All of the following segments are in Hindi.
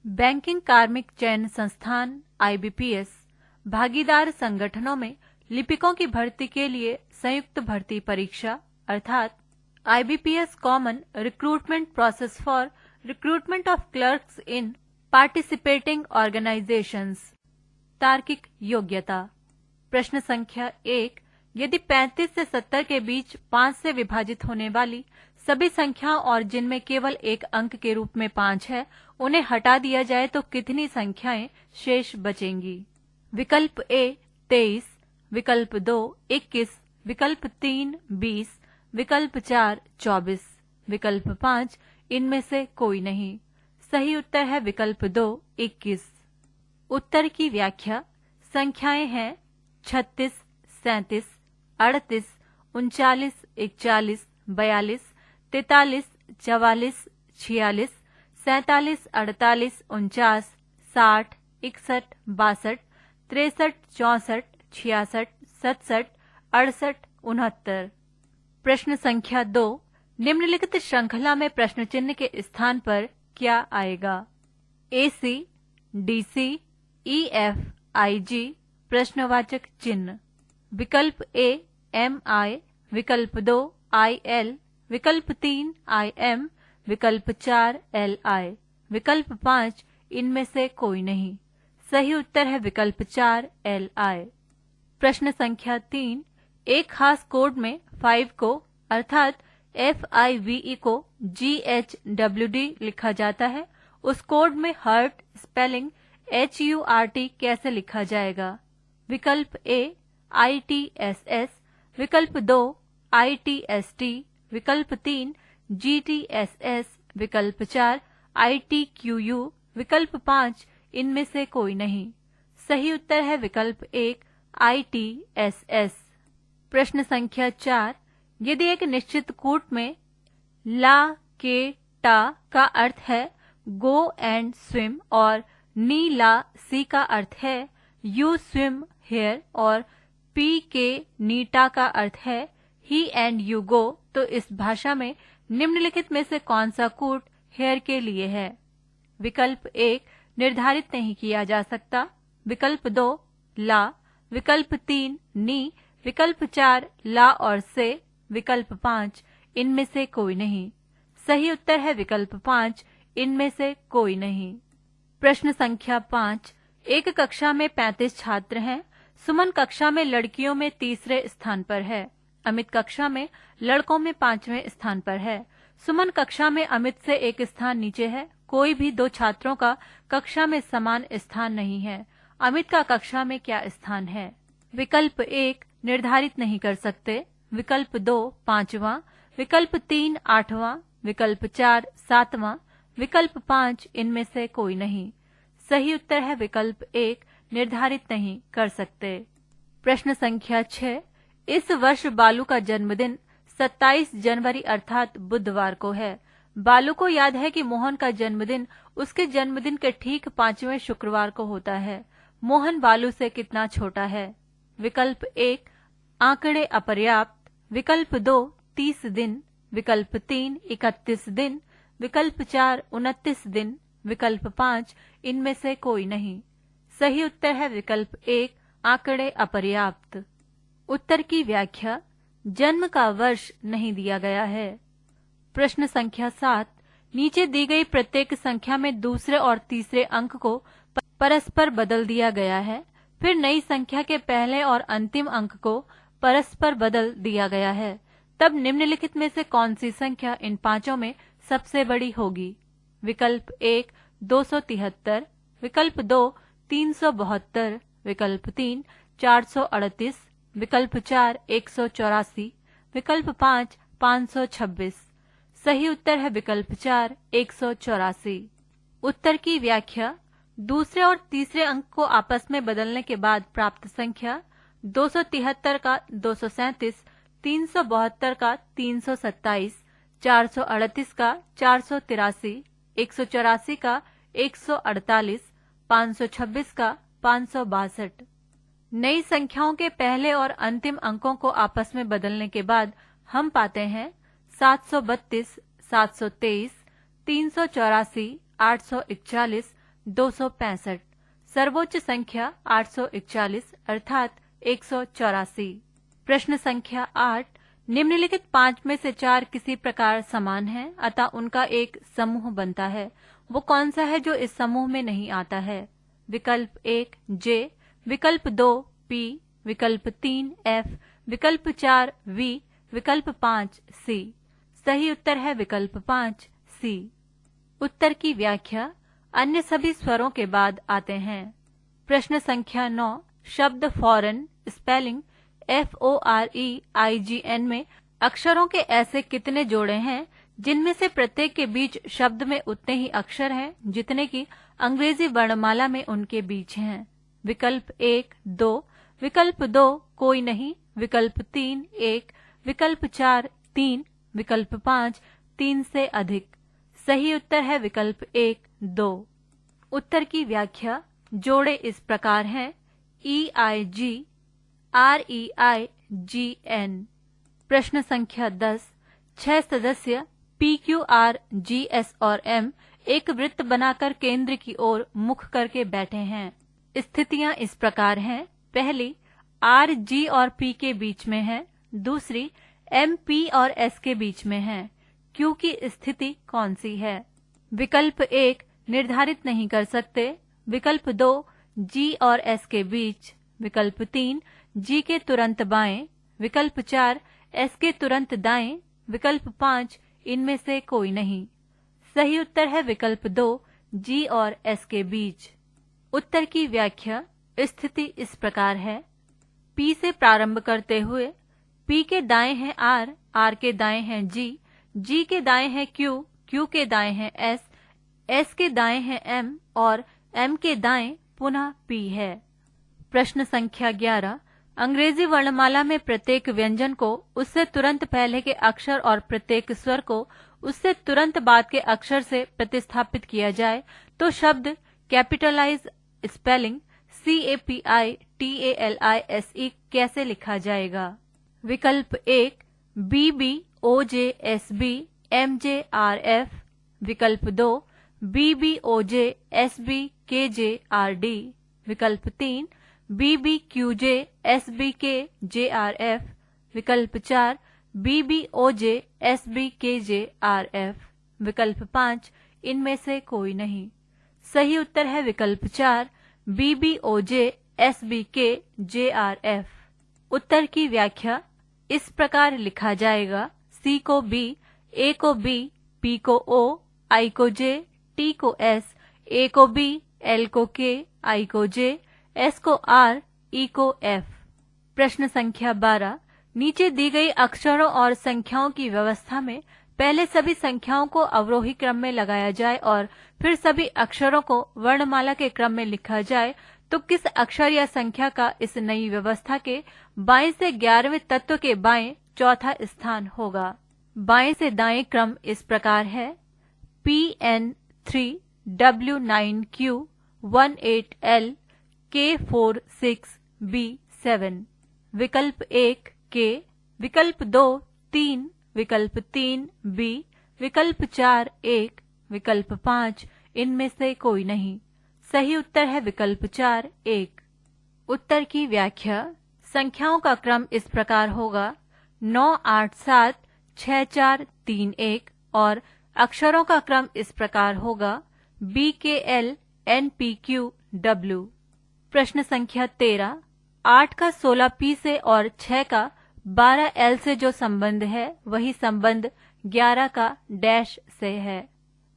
बैंकिंग कार्मिक चयन संस्थान IBPS भागीदार संगठनों में लिपिकों की भर्ती के लिए संयुक्त भर्ती परीक्षा अर्थात IBPS common recruitment process for recruitment of clerks in participating organisations. तार्किक योग्यता। प्रश्न संख्या 1, यदि 35 से 70 के बीच 5 से विभाजित होने वाली सभी संख्याओं और जिनमें केवल एक अंक के रूप में 5 है उन्हें हटा दिया जाए तो कितनी संख्याएं शेष बचेंगी? विकल्प A 23, विकल्प 2 21, विकल्प 3 20, विकल्प 4 24, विकल्प 5 इनमें से कोई नहीं। सही उत्तर है विकल्प 2 21। उत्तर की व्याख्या। संख्याएं हैं 36, 37, 38, 39, 41, 42, 43, 44, 46, 47, 48, 49, 60, 61, 62, 63, 64, 66, 67, 68, 69। प्रश्न संख्या 2, निम्नलिखित श्रृंखला में प्रश्न चिन्ह के स्थान पर क्या आएगा? AC, DC, EF, IG प्रश्नवाचक चिन्ह। विकल्प A MI, विकल्प 2 IL, विकल्प 3 IM, विकल्प 4 LI, विकल्प 5 इनमें से कोई नहीं। सही उत्तर है विकल्प 4 LI। प्रश्न संख्या 3, एक खास कोड में 5 को अर्थात FIVE को GHWD लिखा जाता है, उस कोड में हर्ट स्पेलिंग HURT कैसे लिखा जाएगा? विकल्प A ITSS, विकल्प 2 ITST, विकल्प 3 GTSS, विकल्प 4 ITQU, विकल्प 5 इनमें से कोई नहीं। सही उत्तर है विकल्प 1 ITSS। प्रश्न संख्या 4, यदि एक निश्चित कूट में ला के टा का अर्थ है गो एंड स्विम और नी ला सी का अर्थ है यू स्विम हेयर और पी के नीटा का अर्थ है ही एंड यू गो, तो इस भाषा में निम्नलिखित में से कौन सा कूट हेयर के लिए है? विकल्प 1 निर्धारित नहीं किया जा सकता, विकल्प 2 ला, विकल्प 3 नी, विकल्प 4 ला और से, विकल्प 5 इनमें से कोई नहीं। सही उत्तर है विकल्प 5 इनमें से कोई नहीं। प्रश्न संख्या 5, एक कक्षा में 35 छात्र हैं। सुमन कक्षा में लड़कियों में तीसरे स्थान पर है। अमित कक्षा में लड़कों में 5वें स्थान पर है। सुमन कक्षा में अमित से एक स्थान नीचे है। कोई भी 2 छात्रों का कक्षा में समान स्थान नहीं है। अमित का कक्षा में क्या स्थान है? विकल्प 1 निर्धारित नहीं कर सकते, विकल्प 2 5वां, विकल्प 3 8वां, विकल्प 4 7वां, विकल्प 5 इनमें से कोई नहीं। सही उत्तर है विकल्प 1 निर्धारित नहीं कर सकते। प्रश्न संख्या 6, इस वर्ष बालू का जन्मदिन 27 जनवरी अर्थात बुधवार को है। बालू को याद है कि मोहन का जन्मदिन उसके जन्मदिन के ठीक 5वें शुक्रवार को होता है। मोहन बालू से कितना छोटा है? विकल्प 1 आंकड़े अपर्याप्त, विकल्प 2 30 दिन, विकल्प 3 31 दिन, विकल्प 4 29 दिन, विकल्प 5 इनमें से कोई नहीं। सही उत्तर है विकल्प 1 आंकड़े अपर्याप्त। उत्तर की व्याख्या। जन्म का वर्ष नहीं दिया गया है। प्रश्न संख्या 7, नीचे दी गई प्रत्येक संख्या में दूसरे और तीसरे अंक को परस्पर बदल दिया गया है। फिर नई संख्या के पहले और अंतिम अंक को परस्पर बदल दिया गया है। तब निम्नलिखित में से कौन सी संख्या इन पांचों में सबसे बड़ी होगी? विकल्प 1 273, विकल्प 2 372, विकल्प 3 438, विकल्प 4 184, विकल्प 5 526। सही उत्तर है विकल्प 4 184। उत्तर की व्याख्या। दूसरे और तीसरे अंक को आपस में बदलने के बाद प्राप्त संख्या 273 का 237, 372 का 327, 438 का 483, 184 का 148, 526 का 562। नई संख्याओं के पहले और अंतिम अंकों को आपस में बदलने के बाद हम पाते हैं 732, 723, 384, 841, 265। सर्वोच्च संख्या 841 अर्थात 184। प्रश्न संख्या 8, निम्नलिखित 5 में से 4 किसी प्रकार समान हैं, अतः उनका एक समूह बनता है। वो कौन सा है जो इस समूह में नहीं आता है? विकल्प 1 J, विकल्प 2 P, विकल्प 3 F, विकल्प 4 V, विकल्प 5 C। सही उत्तर है विकल्प 5 C। उत्तर की व्याख्या अन्य सभी स्वरों के बाद आते हैं। प्रश्न संख्या 9, शब्द फॉरेन स्पेलिंग FOREIGN में अक्षरों के ऐसे कितने जोड़े हैं जिनमें से प्रत्येक के बीच शब्द में उतने ही अक्षर हैं जितने की अंग्रेजी वर्णमाला में उनके बीच हैं? विकल्प 1 2, विकल्प 2 कोई नहीं, विकल्प 3 1, विकल्प 4 3, विकल्प 5 3 से अधिक। सही उत्तर है विकल्प 1 2। उत्तर की व्याख्या जोड़े इस प्रकार हैं EIG REIGN। प्रश्न संख्या 10, 6 सदस्य PQRGS और M एक वृत्त बनाकर केंद्र की ओर मुख करके बैठे हैं। स्थितियां इस प्रकार हैं। पहली, R G और P के बीच में है। दूसरी, M P और S के बीच में है। Q की स्थिति कौन सी है? विकल्प 1 निर्धारित नहीं कर सकते, विकल्प 2 G और S के बीच, विकल्प 3 G के तुरंत बाएं, विकल्प 4 S के तुरंत दाएं, विकल्प 5 इनमें से कोई नहीं। सही उत्तर है विकल्प 2 G और S के बीच। उत्तर की व्याख्या स्थिति इस प्रकार है। P से प्रारंभ करते हुए P के दाएं हैं R, R के दाएं हैं G, G के दाएं हैं Q, Q के दाएं हैं S, S के दाएं हैं M और M के दाएं पुनः P है। प्रश्न संख्या 11, अंग्रेजी वर्णमाला में प्रत्येक व्यंजन को उससे तुरंत पहले के अक्षर और प्रत्येक स्वर को उससे तुरंत बाद के अक्षर से प्रतिस्थापित किया जाए तो शब्द कैपिटलाइज स्पेलिंग CAPITALISE कैसे लिखा जाएगा? विकल्प 1 BBOJSBMJRF, विकल्प 2 BBOJSBKJRD, विकल्प 3 BBQJSBKJRF, विकल्प 4 BBOJSBKJRF, विकल्प 5 इनमें से कोई नहीं। सही उत्तर है विकल्प 4 BBOJSBKJRF। उत्तर की व्याख्या इस प्रकार लिखा जाएगा। C को B, A को B, P को O, I को J, T को S, A को B, L को K, I को J, S को R, E को F। प्रश्न संख्या 12, नीचे दी गई अक्षरों और संख्याओं की व्यवस्था में पहले सभी संख्याओं को अवरोही क्रम में लगाया जाए और फिर सभी अक्षरों को वर्णमाला के क्रम में लिखा जाए तो किस अक्षर या संख्या का इस नई व्यवस्था के बाएं से 11वें तत्व के बाएं चौथा स्थान होगा? बाएं से दाएं क्रम इस प्रकार है। PN3W9Q 18L K46B7, विकल्प 1 K, विकल्प 2 3, विकल्प 3 B, विकल्प 4 1, विकल्प 5 इनमें से कोई नहीं। सही उत्तर है विकल्प 4 1। उत्तर की व्याख्या संख्याओं का क्रम इस प्रकार होगा 9 8 7 6 4 3 1 और अक्षरों का क्रम इस प्रकार होगा BKL NPQ W। प्रश्न संख्या 13, 8 का 16P से और 6 का 12L से जो संबंध है वही संबंध 11 का डैश से है।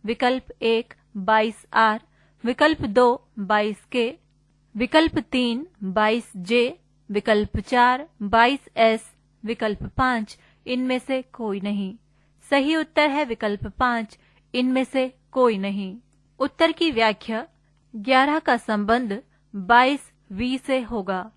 विकल्प 1 22R, विकल्प 2 22K, विकल्प 3 22J, विकल्प 4 22S, विकल्प 5 इनमें से कोई नहीं। सही उत्तर है विकल्प 5 इनमें से कोई नहीं। उत्तर की व्याख्या 11 का संबंध 22V से होगा।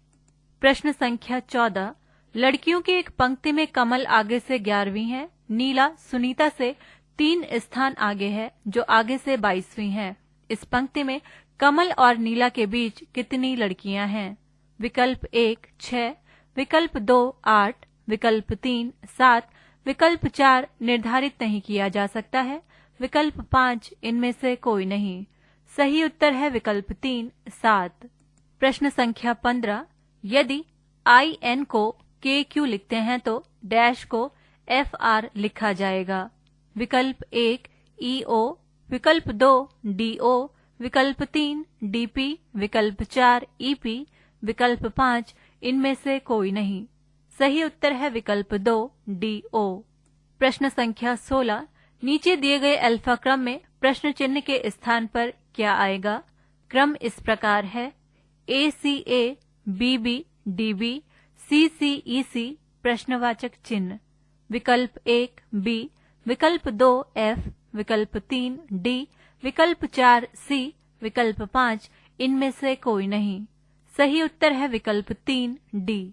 प्रश्न संख्या 14, लड़कियों की एक पंक्ति में कमल आगे से 11वीं है, नीला सुनीता से 3 स्थान आगे है जो आगे से 22वीं है। इस पंक्ति में कमल और नीला के बीच कितनी लड़कियां हैं? विकल्प 1 6, विकल्प 2 8, विकल्प 3 7, विकल्प 4 निर्धारित नहीं किया जा सकता है, विकल्प 5 इनमें से कोई नहीं। सही उत्तर है विकल्प 3 7। प्रश्न संख्या 15, यदि IN को KQ लिखते हैं तो डैश को FR लिखा जाएगा। विकल्प 1 EO, विकल्प 2 DO, विकल्प 3 DP, विकल्प 4 EP, विकल्प 5 इनमें से कोई नहीं। सही उत्तर है विकल्प 2 DO। प्रश्न संख्या 16, नीचे दिए गए अल्फा क्रम में प्रश्न चिन्ह के स्थान पर क्या आएगा? क्रम इस प्रकार है ACA, BB, DB, CCEC, प्रश्नवाचक चिन्ह। विकल्प 1 B, विकल्प 2 F, विकल्प 3 D, विकल्प 4 C, विकल्प 5 इनमें से कोई नहीं। सही उत्तर है विकल्प 3 D।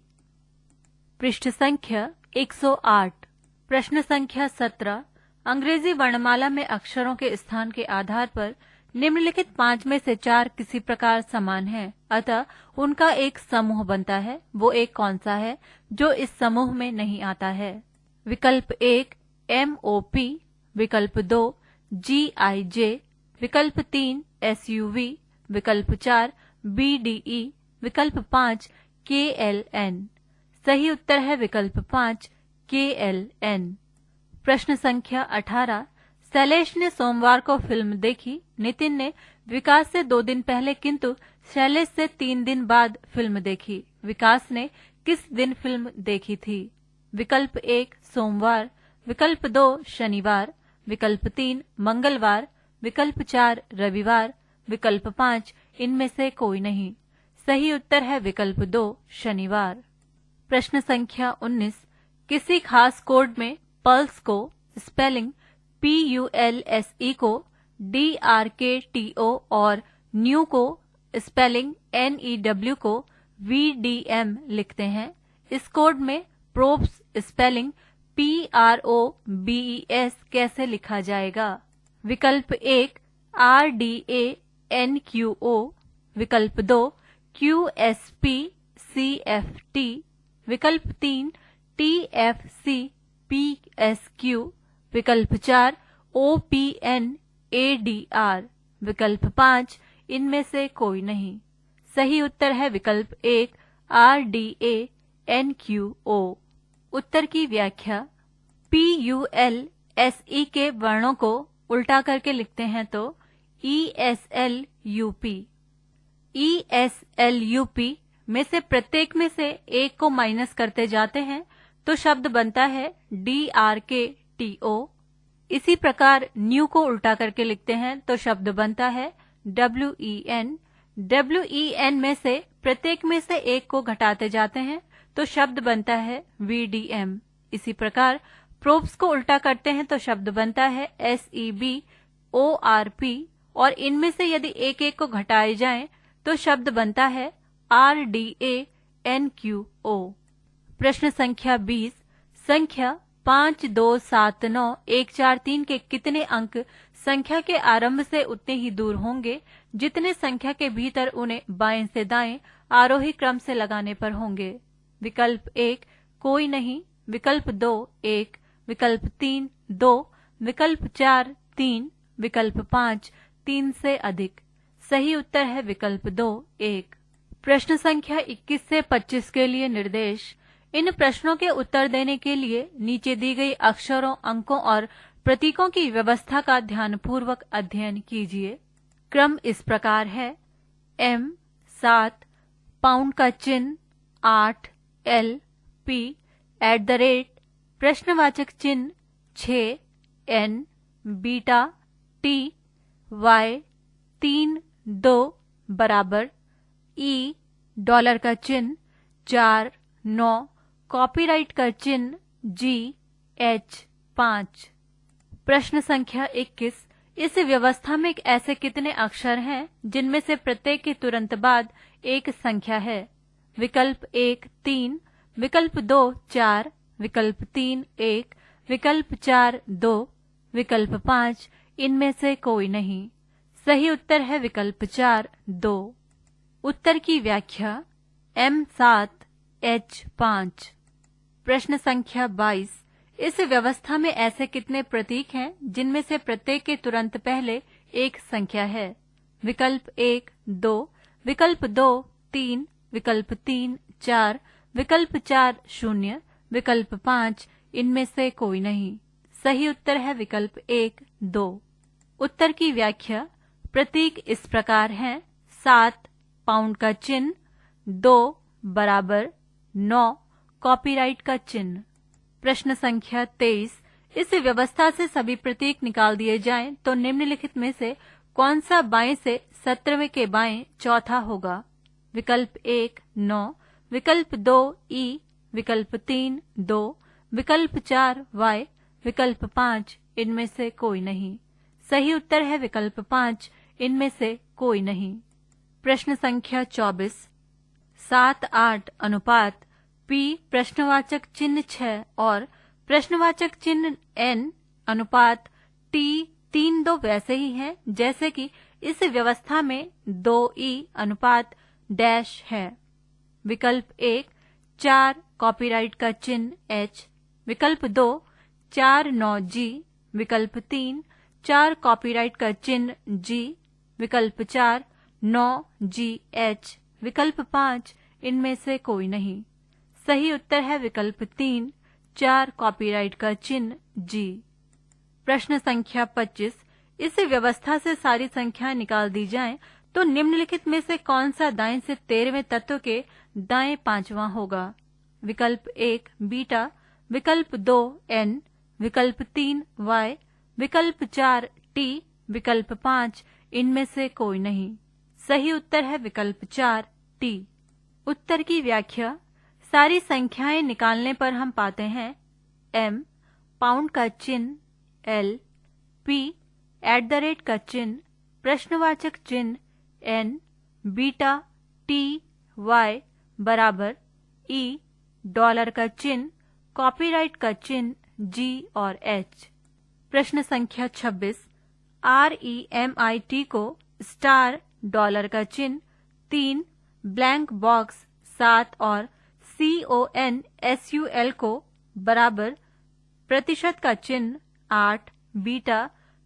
पृष्ठ संख्या 108। प्रश्न संख्या 17, अंग्रेजी वर्णमाला में अक्षरों के स्थान के आधार पर निम्नलिखित 5 में से 4 किसी प्रकार समान हैं, अतः उनका एक समूह बनता है। वो एक कौन सा है जो इस समूह में नहीं आता है? विकल्प 1 MOP, विकल्प 2 GIJ, विकल्प 3 SUV, विकल्प 4 BDE, विकल्प 5 KLN। सही उत्तर है विकल्प 5 KLN। प्रश्न संख्या 18, शैलेश ने सोमवार को फिल्म देखी। नितिन ने विकास से 2 दिन पहले किंतु शैलेश से 3 दिन बाद फिल्म देखी। विकास ने किस दिन फिल्म देखी थी? विकल्प 1 सोमवार, विकल्प 2 शनिवार, विकल्प 3 मंगलवार, विकल्प 4 रविवार, विकल्प 5 इनमें से कोई नहीं। सही उत्तर है विकल्प 2 शनिवार। प्रश्न संख्या 19, किसी खास कोड में पल्स को स्पेलिंग PULSE को DRKTO और न्यू को स्पेलिंग NEW को VDM लिखते हैं। इस कोड में प्रोब्स स्पेलिंग PROBES कैसे लिखा जाएगा? विकल्प 1 RDANQO, विकल्प 2 QSPCFT, विकल्प 3 TFCPSQ, विकल्प 4 OPNADR, विकल्प 5 इनमें से कोई नहीं। सही उत्तर है विकल्प 1 RDANQO। उत्तर की व्याख्या, PULSE के वर्णों को उल्टा करके लिखते हैं तो ESLUP। ESLUP में से प्रत्येक में से एक को माइनस करते जाते हैं तो शब्द बनता है DRKTO। इसी प्रकार न्यू को उल्टा करके लिखते हैं तो शब्द बनता है WEN। WEN में से प्रत्येक में से एक को घटाते जाते हैं तो शब्द बनता है VDM। इसी प्रकार प्रोब्स को उल्टा करते हैं तो शब्द बनता है SEBORP और इनमें से यदि एक एक को घटाए जाएं तो शब्द बनता है RDANQO। प्रश्न संख्या 20, संख्या 5 2 7 9 1 4 3 के कितने अंक संख्या के आरंभ से उतने ही दूर होंगे जितने संख्या के भीतर उन्हें बाएं से दाएं आरोही क्रम से लगाने पर होंगे? विकल्प 1 कोई नहीं, विकल्प 2 1, विकल्प 3 2, विकल्प 4 3, विकल्प 5 3 से अधिक। सही उत्तर है विकल्प 2 1। प्रश्न संख्या 21 से 25 के लिए निर्देश। इन प्रश्नों के उत्तर देने के लिए नीचे दी गई अक्षरों, अंकों और प्रतीकों की व्यवस्था का ध्यानपूर्वक अध्ययन कीजिए। क्रम इस प्रकार है: M 7, पाउंड का चिन्ह 8, L P @ प्रश्नवाचक चिन्ह 6, N बीटा T Y 3 2 बराबर E डॉलर का चिन्ह 4 9 कॉपीराइट का चिन्ह G H 5। प्रश्न संख्या 21, इस व्यवस्था में ऐसे कितने अक्षर हैं जिनमें से प्रत्येक के तुरंत बाद एक संख्या है? विकल्प 1 3, विकल्प 2 4, विकल्प 3 1, विकल्प 4 2, विकल्प 5 इनमें से कोई नहीं। सही उत्तर है विकल्प 4 2। उत्तर की व्याख्या, M 7 H 5। प्रश्न संख्या 22, इस व्यवस्था में ऐसे कितने प्रतीक हैं जिनमें से प्रत्येक के तुरंत पहले एक संख्या है? विकल्प 1 2, विकल्प 2 3, विकल्प 3 4, विकल्प 4 0, विकल्प 5 इनमें से कोई नहीं। सही उत्तर है विकल्प 1 2। उत्तर की व्याख्या। प्रतीक इस प्रकार हैं: 7 पाउंड का चिन्ह, 2 बराबर 9 कॉपीराइट का चिन्ह। प्रश्न संख्या 23, इस व्यवस्था से सभी प्रतीक निकाल दिए जाएं तो निम्नलिखित में से कौन सा बाएं से 17वें के बाएं चौथा होगा? विकल्प 1 9, विकल्प 2 ई, विकल्प 3 2, विकल्प 4 वाई, विकल्प 5 इनमें से कोई नहीं। सही उत्तर है विकल्प 5 इनमें से कोई नहीं। प्रश्न संख्या 24, 7 8 अनुपात P प्रश्नवाचक चिन्ह 6 और प्रश्नवाचक चिन्ह n अनुपात T 3 2 वैसे ही हैं जैसे कि इस व्यवस्था में 2e अनुपात डैश है। विकल्प 1 4 कॉपीराइट का चिन्ह H, विकल्प 2 4 9 G, विकल्प 3 4 कॉपीराइट का चिन्ह G, विकल्प 4 9 G H, विकल्प 5 इनमें से कोई नहीं। सही उत्तर है विकल्प 3 4 कॉपीराइट का चिन्ह G। प्रश्न संख्या 25, इस व्यवस्था से सारी संख्याएं निकाल दी जाएं तो निम्नलिखित में से कौन सा दाएं से 13वें तत्व के दाएं पांचवा होगा? विकल्प 1 बीटा, विकल्प 2 n, विकल्प 3 y, विकल्प 4 t, विकल्प 5 इनमें से कोई नहीं। सही उत्तर है विकल्प 4 t। उत्तर की व्याख्या। सारी संख्याएं निकालने पर हम पाते हैं m पाउंड का चिन्ह, l p @ का चिन्ह, प्रश्नवाचक चिन्ह n, बीटा t y बराबर e डॉलर का चिन्ह, कॉपीराइट का चिन्ह g और h। प्रश्न संख्या 26, REMIT को स्टार डॉलर का चिन्ह 3, ब्लैंक बॉक्स 7 और CONSUL को बराबर प्रतिशत का चिन्ह 8, बीटा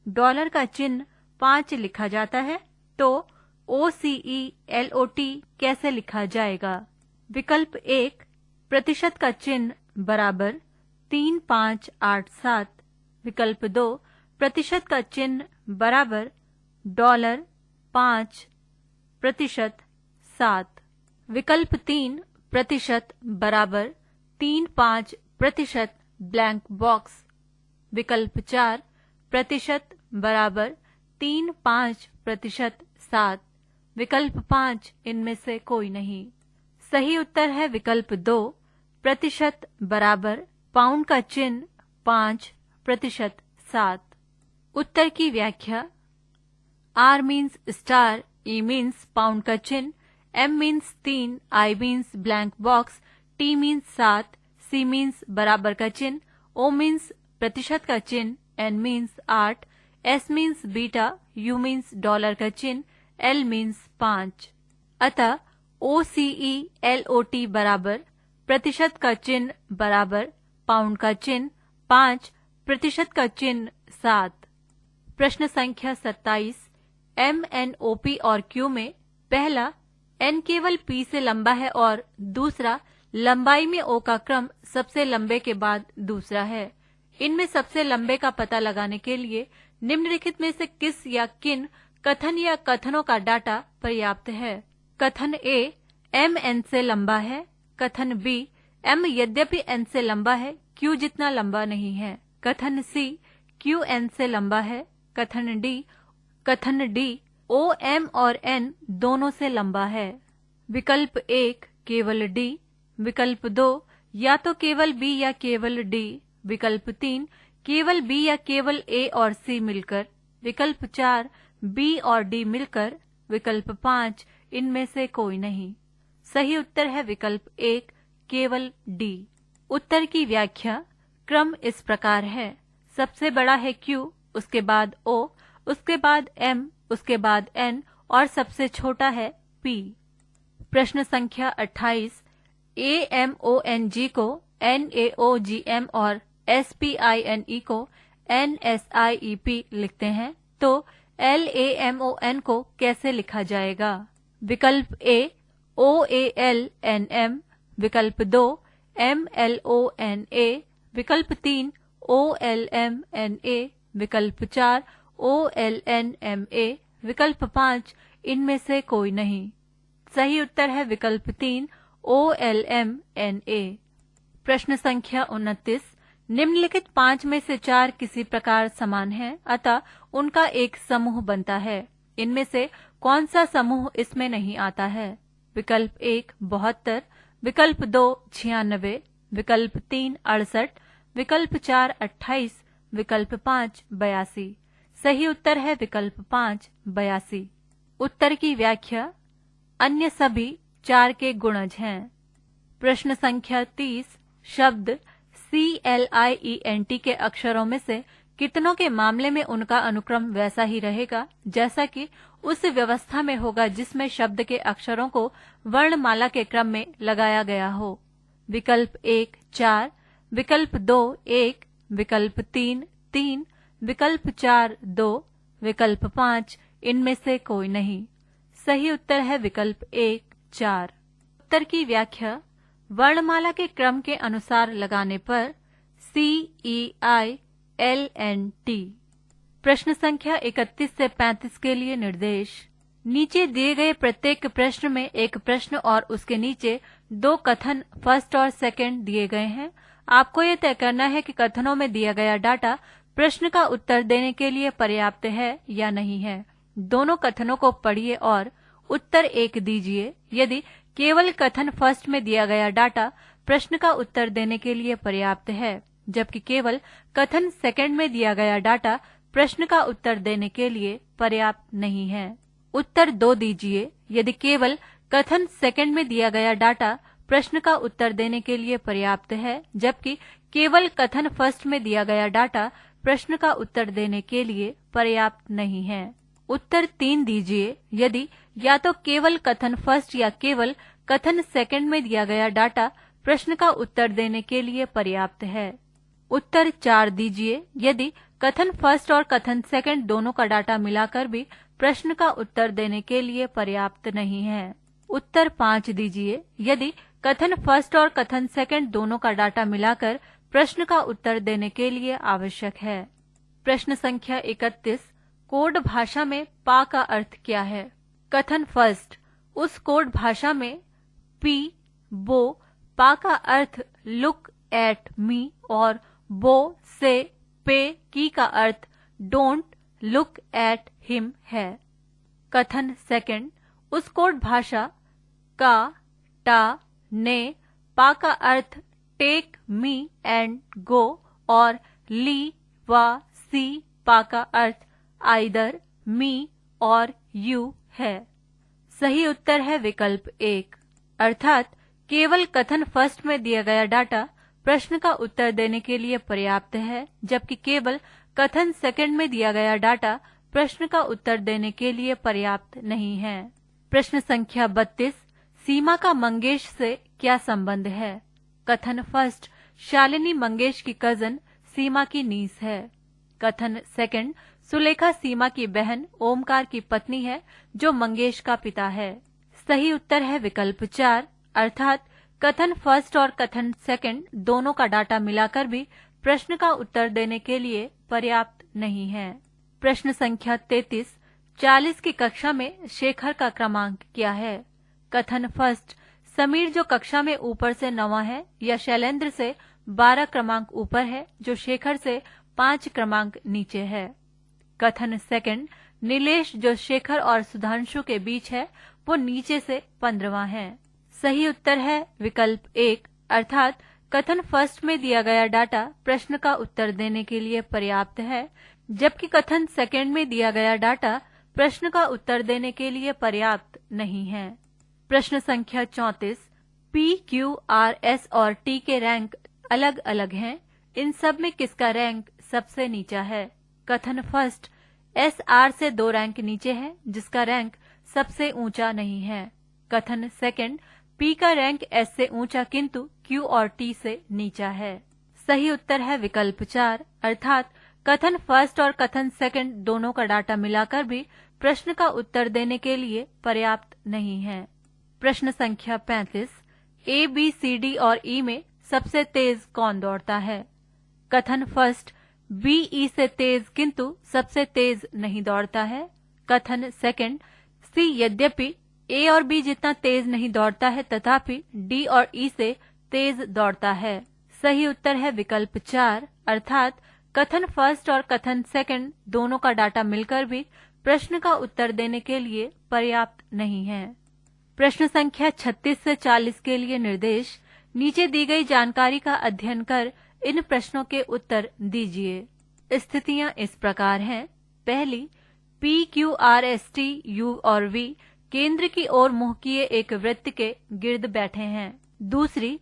डॉलर का चिन्ह 5 लिखा जाता है तो OCELOT कैसे लिखा जाएगा? विकल्प 1 प्रतिशत का चिन्ह बराबर 3 5 8 7, विकल्प 2 प्रतिशत का चिन्ह बराबर $5 7, विकल्प 3 प्रतिशत बराबर 3 5 ब्लैंक बॉक्स, विकल्प 4 प्रतिशत बराबर 3 5 7, विकल्प 5 इनमें से कोई नहीं। सही उत्तर है विकल्प 2 प्रतिशत बराबर पाउंड का चिन्ह 5 7। उत्तर की व्याख्या। R means star, E means pound का चिन्ह, M means 3, I means blank box, T means 7, C means बराबर का चिन्ह, O मीन्स प्रतिशत का चिन्ह, N means 8, S means beta, U means dollar का चिन्ह, L मीन्स 5। अतः OCELOT बराबर प्रतिशत का चिन्ह बराबर पाउंड का चिन्ह 5, प्रतिशत का चिन्ह 7। प्रश्न संख्या 27, MNOP और Q में पहला N केवल P से लंबा है और दूसरा लंबाई में O का क्रम सबसे लंबे के बाद दूसरा है। इनमें सबसे लंबे का पता लगाने के लिए निम्नलिखित में से किस या किन कथन या कथनों का डाटा पर्याप्त है? कथन A MN से लंबा है, कथन B M यद्यपि N से लंबा है Q जितना लंबा नहीं है, कथन C Q N से लंबा है, कथन D O M और N दोनों से लंबा है। विकल्प 1 केवल D, विकल्प 2 या तो केवल B या केवल D, विकल्प 3 केवल B या केवल A और C मिलकर, विकल्प 4 B और D मिलकर, विकल्प 5 इनमें से कोई नहीं। सही उत्तर है विकल्प 1 केवल D। उत्तर की व्याख्या। क्रम इस प्रकार है: सबसे बड़ा है Q, उसके बाद O, उसके बाद M, उसके बाद N और सबसे छोटा है P। प्रश्न संख्या 28, AMONG को NAOGM और SPINE को NSIEP लिखते हैं तो LAMON को कैसे लिखा जाएगा? विकल्प A OALNM, विकल्प 2 MLONA, विकल्प 3 OLMNA, विकल्प 4 OLNMA, विकल्प 5 इनमें से कोई नहीं। सही उत्तर है विकल्प 3 OLMNA। प्रश्न संख्या 29, निम्नलिखित 5 में से 4 किसी प्रकार समान हैं, अतः उनका एक समूह बनता है। इनमें से कौन सा समूह इसमें नहीं आता है? विकल्प 1 72, विकल्प 2 96, विकल्प 3 68, विकल्प 4 28, विकल्प 5 82। सही उत्तर है विकल्प 5 82। उत्तर की व्याख्या, अन्य सभी 4 के गुणज हैं। प्रश्न संख्या 30, शब्द CLIENT के अक्षरों में से कितनों के मामले में उनका अनुक्रम वैसा ही रहेगा जैसा कि उस व्यवस्था में होगा जिसमें शब्द के अक्षरों को वर्णमाला के क्रम में लगाया गया हो? विकल्प 1 4, विकल्प 2 1, विकल्प 3 3, विकल्प 4 2, विकल्प 5 इनमें से कोई नहीं। सही उत्तर है विकल्प 1 4। उत्तर की व्याख्या, वर्णमाला के क्रम के अनुसार लगाने पर CEILNT। प्रश्न संख्या 31 से 35 के लिए निर्देश। नीचे दिए गए प्रत्येक प्रश्न में एक प्रश्न और उसके नीचे 2 कथन फर्स्ट और सेकंड दिए गए हैं। आपको यह तय करना है कि कथनों में दिया गया डाटा प्रश्न का उत्तर देने के लिए पर्याप्त है या नहीं है। दोनों कथनों को पढ़िए और उत्तर 1 दीजिए। यदि केवल कथन फर्स्ट में दिया गया डाटा प्रश्न का उत्तर देने के लिए पर्याप्त है, जबकि केवल कथन सेकंड में दिया गया डाटा प्रश्न का उत्तर देने के लिए पर्याप्त नहीं है। उत्तर 2 दीजिए। यदि केवल कथन सेकंड में दिया गया डाटा प्रश्न का उत्तर देने के लिए पर्याप्त है, जबकि केवल कथन फर्स्ट में दिया गया डाटा प्रश्न का उत्तर देने के लिए पर्याप्त नहीं है। उत्तर 3 दीजिए। यदि या तो केवल कथन फर्स्ट या केवल कथन सेकंड में दिया गया डाटा प्रश्न का उत्तर देने के लिए पर्याप्त है। उत्तर 4 दीजिए। यदि कथन फर्स्ट और कथन सेकंड दोनों का डाटा मिलाकर भी प्रश्न का उत्तर देने के लिए पर्याप्त नहीं है। उत्तर 5 दीजिए। यदि कथन फर्स्ट और कथन सेकंड दोनों का डाटा मिलाकर प्रश्न का उत्तर देने के लिए आवश्यक है। प्रश्न संख्या 31, कोड भाषा में पा का अर्थ क्या है? कथन फर्स्ट, उस कोड भाषा में पी बो पा का अर्थ लुक एट मी और बो से पे की का अर्थ डोंट लुक एट हिम है। कथन सेकंड, उस कोड भाषा का टा ने पा का अर्थ टेक मी एंड गो और ली व सी पा का अर्थ आइदर मी और यू है। सही उत्तर है विकल्प 1, अर्थात केवल कथन फर्स्ट में दिया गया डाटा प्रश्न का उत्तर देने के लिए पर्याप्त है, जबकि केवल कथन सेकंड में दिया गया डाटा प्रश्न का उत्तर देने के लिए पर्याप्त नहीं है। प्रश्न संख्या 32, सीमा का मंगेश से क्या संबंध है? कथन फर्स्ट, शालिनी मंगेश की कजन सीमा की नीस है। कथन सेकंड, सुलेखा सीमा की बहन ओमकार की पत्नी है जो मंगेश का पिता है। सही उत्तर है विकल्प 4, अर्थात कथन फर्स्ट और कथन सेकंड दोनों का डाटा मिलाकर भी प्रश्न का उत्तर देने के लिए पर्याप्त नहीं है। प्रश्न संख्या 33, 40 की कक्षा में शेखर का क्रमांक क्या है? कथन फर्स्ट, समीर जो कक्षा में ऊपर से 9वां है या शैलेंद्र से 12 क्रमांक ऊपर है जो शेखर से 5 क्रमांक नीचे है। कथन सेकंड, नीलेश जो शेखर और सुधांशु के बीच है वो नीचे से 15वां है। सही उत्तर है विकल्प 1, अर्थात कथन फर्स्ट में दिया गया डाटा प्रश्न का उत्तर देने के लिए पर्याप्त है, जबकि कथन सेकंड में दिया गया डाटा प्रश्न का उत्तर देने के लिए पर्याप्त नहीं है। प्रश्न संख्या 34, P, Q, R, S और T के रैंक अलग अलग हैं। इन सब में किसका रैंक सबसे नीचा है? कथन फर्स्ट, S R से 2 रैंक नीचे है जिसका रैंक सबसे ऊंचा नहीं है। कथन सेकंड, P का रैंक S से ऊंचा किंतु Q और T से नीचा है। सही उत्तर है विकल्प 4, अर्थात कथन फर्स्ट और कथन सेकंड दोनों का डाटा मिलाकर भी प्रश्न का उत्तर देने के लिए पर्याप्त नहीं है। प्रश्न संख्या 35, ए, बी, सी, डी और ई में सबसे तेज कौन दौड़ता है? कथन फर्स्ट, बी ई से तेज किंतु सबसे तेज नहीं दौड़ता है। कथन सेकंड, सी यद्यपि ए और बी जितना तेज नहीं दौड़ता है तथापि डी और ई से तेज दौड़ता है। सही उत्तर है विकल्प 4, अर्थात कथन फर्स्ट और कथन सेकंड दोनों का डाटा मिलकर भी प्रश्न का उत्तर देने के लिए पर्याप्त नहीं है। प्रश्न संख्या 36 से 40 के लिए निर्देश, नीचे दी गई जानकारी का अध्ययन कर इन प्रश्नों के उत्तर दीजिए। स्थितियां इस प्रकार हैं। पहली, P, Q, R, S, T, U और वी केंद्र की ओर मुंह किए एक वृत्त के गिर्द बैठे हैं। दूसरी,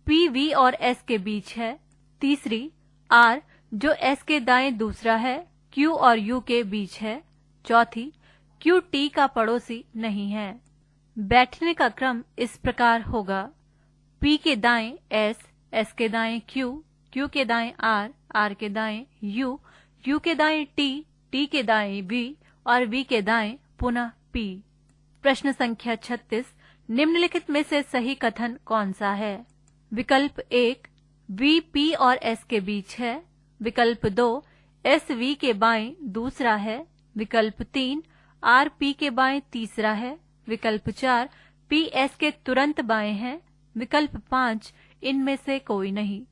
पी, वी और एस के बीच है। तीसरी, आर जो एस के दाएं दूसरा है, क्यू और यू के बीच है। चौथी, क्यू टी का पड़ोसी नहीं है। बैठने का क्रम इस प्रकार होगा: पी के दाएं एस, एस के दाएं क्यू, क्यू के दाएं आर, आर के दाएं यू, यू के दाएं टी, टी के दाएं वी और वी के दाएं पुनः पी। प्रश्न संख्या 36, निम्नलिखित में से सही कथन कौन सा है? विकल्प 1, वी पी और एस के बीच है। विकल्प 2, एस वी के बाएं दूसरा है। विकल्प 3, आर पी के बाएं तीसरा है। विकल्प 4, पी एस के तुरंत बाएं है। विकल्प 5, इनमें से कोई नहीं।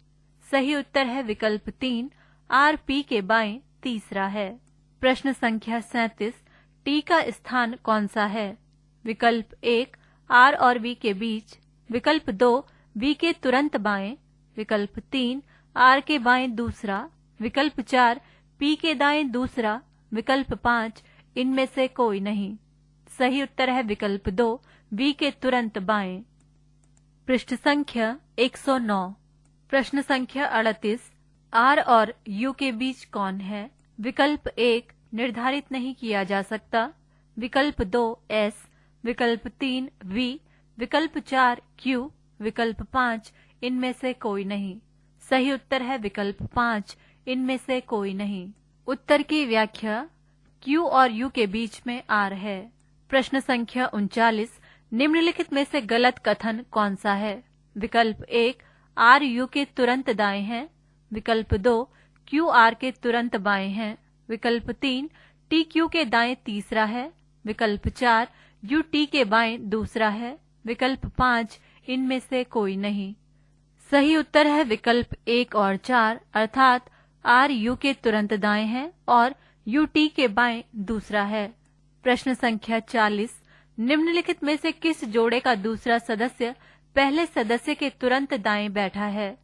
सही उत्तर है विकल्प 3, आर पी के बाएं तीसरा है। प्रश्न संख्या 37, टी का स्थान कौन सा है? विकल्प 1, आर और वी के बीच। विकल्प 2, वी के तुरंत बाएं। विकल्प 3, आर के बाएं दूसरा। विकल्प 4, पी के दाएं दूसरा। विकल्प 5, इनमें से कोई नहीं। सही उत्तर है विकल्प 2, वी के तुरंत बाएं। पृष्ठ संख्या 109। प्रश्न संख्या 38, आर और यू के बीच कौन है? विकल्प 1, निर्धारित नहीं किया जा सकता। विकल्प 2, एस। विकल्प 3, वी। विकल्प 4, क्यू। विकल्प 5, इनमें से कोई नहीं। सही उत्तर है विकल्प 5, इनमें से कोई नहीं। उत्तर की व्याख्या, क्यू और यू के बीच में आर है। प्रश्न संख्या 39, निम्नलिखित में से गलत कथन कौन सा है? विकल्प 1, आर यू के तुरंत दाएं है। विकल्प 2, क्यू आर के तुरंत बाएं है। विकल्प 3, टी क्यू के दाएं तीसरा है। विकल्प 4, यू टी के बाएं दूसरा है। विकल्प 5, इनमें से कोई नहीं। सही उत्तर है विकल्प 1 और 4, अर्थात आर यू के तुरंत दाएं है और यू टी के बाएं दूसरा है। प्रश्न संख्या 40, निम्नलिखित में से किस जोड़े का दूसरा सदस्य पहले सदस्य के तुरंत दाएं बैठा है?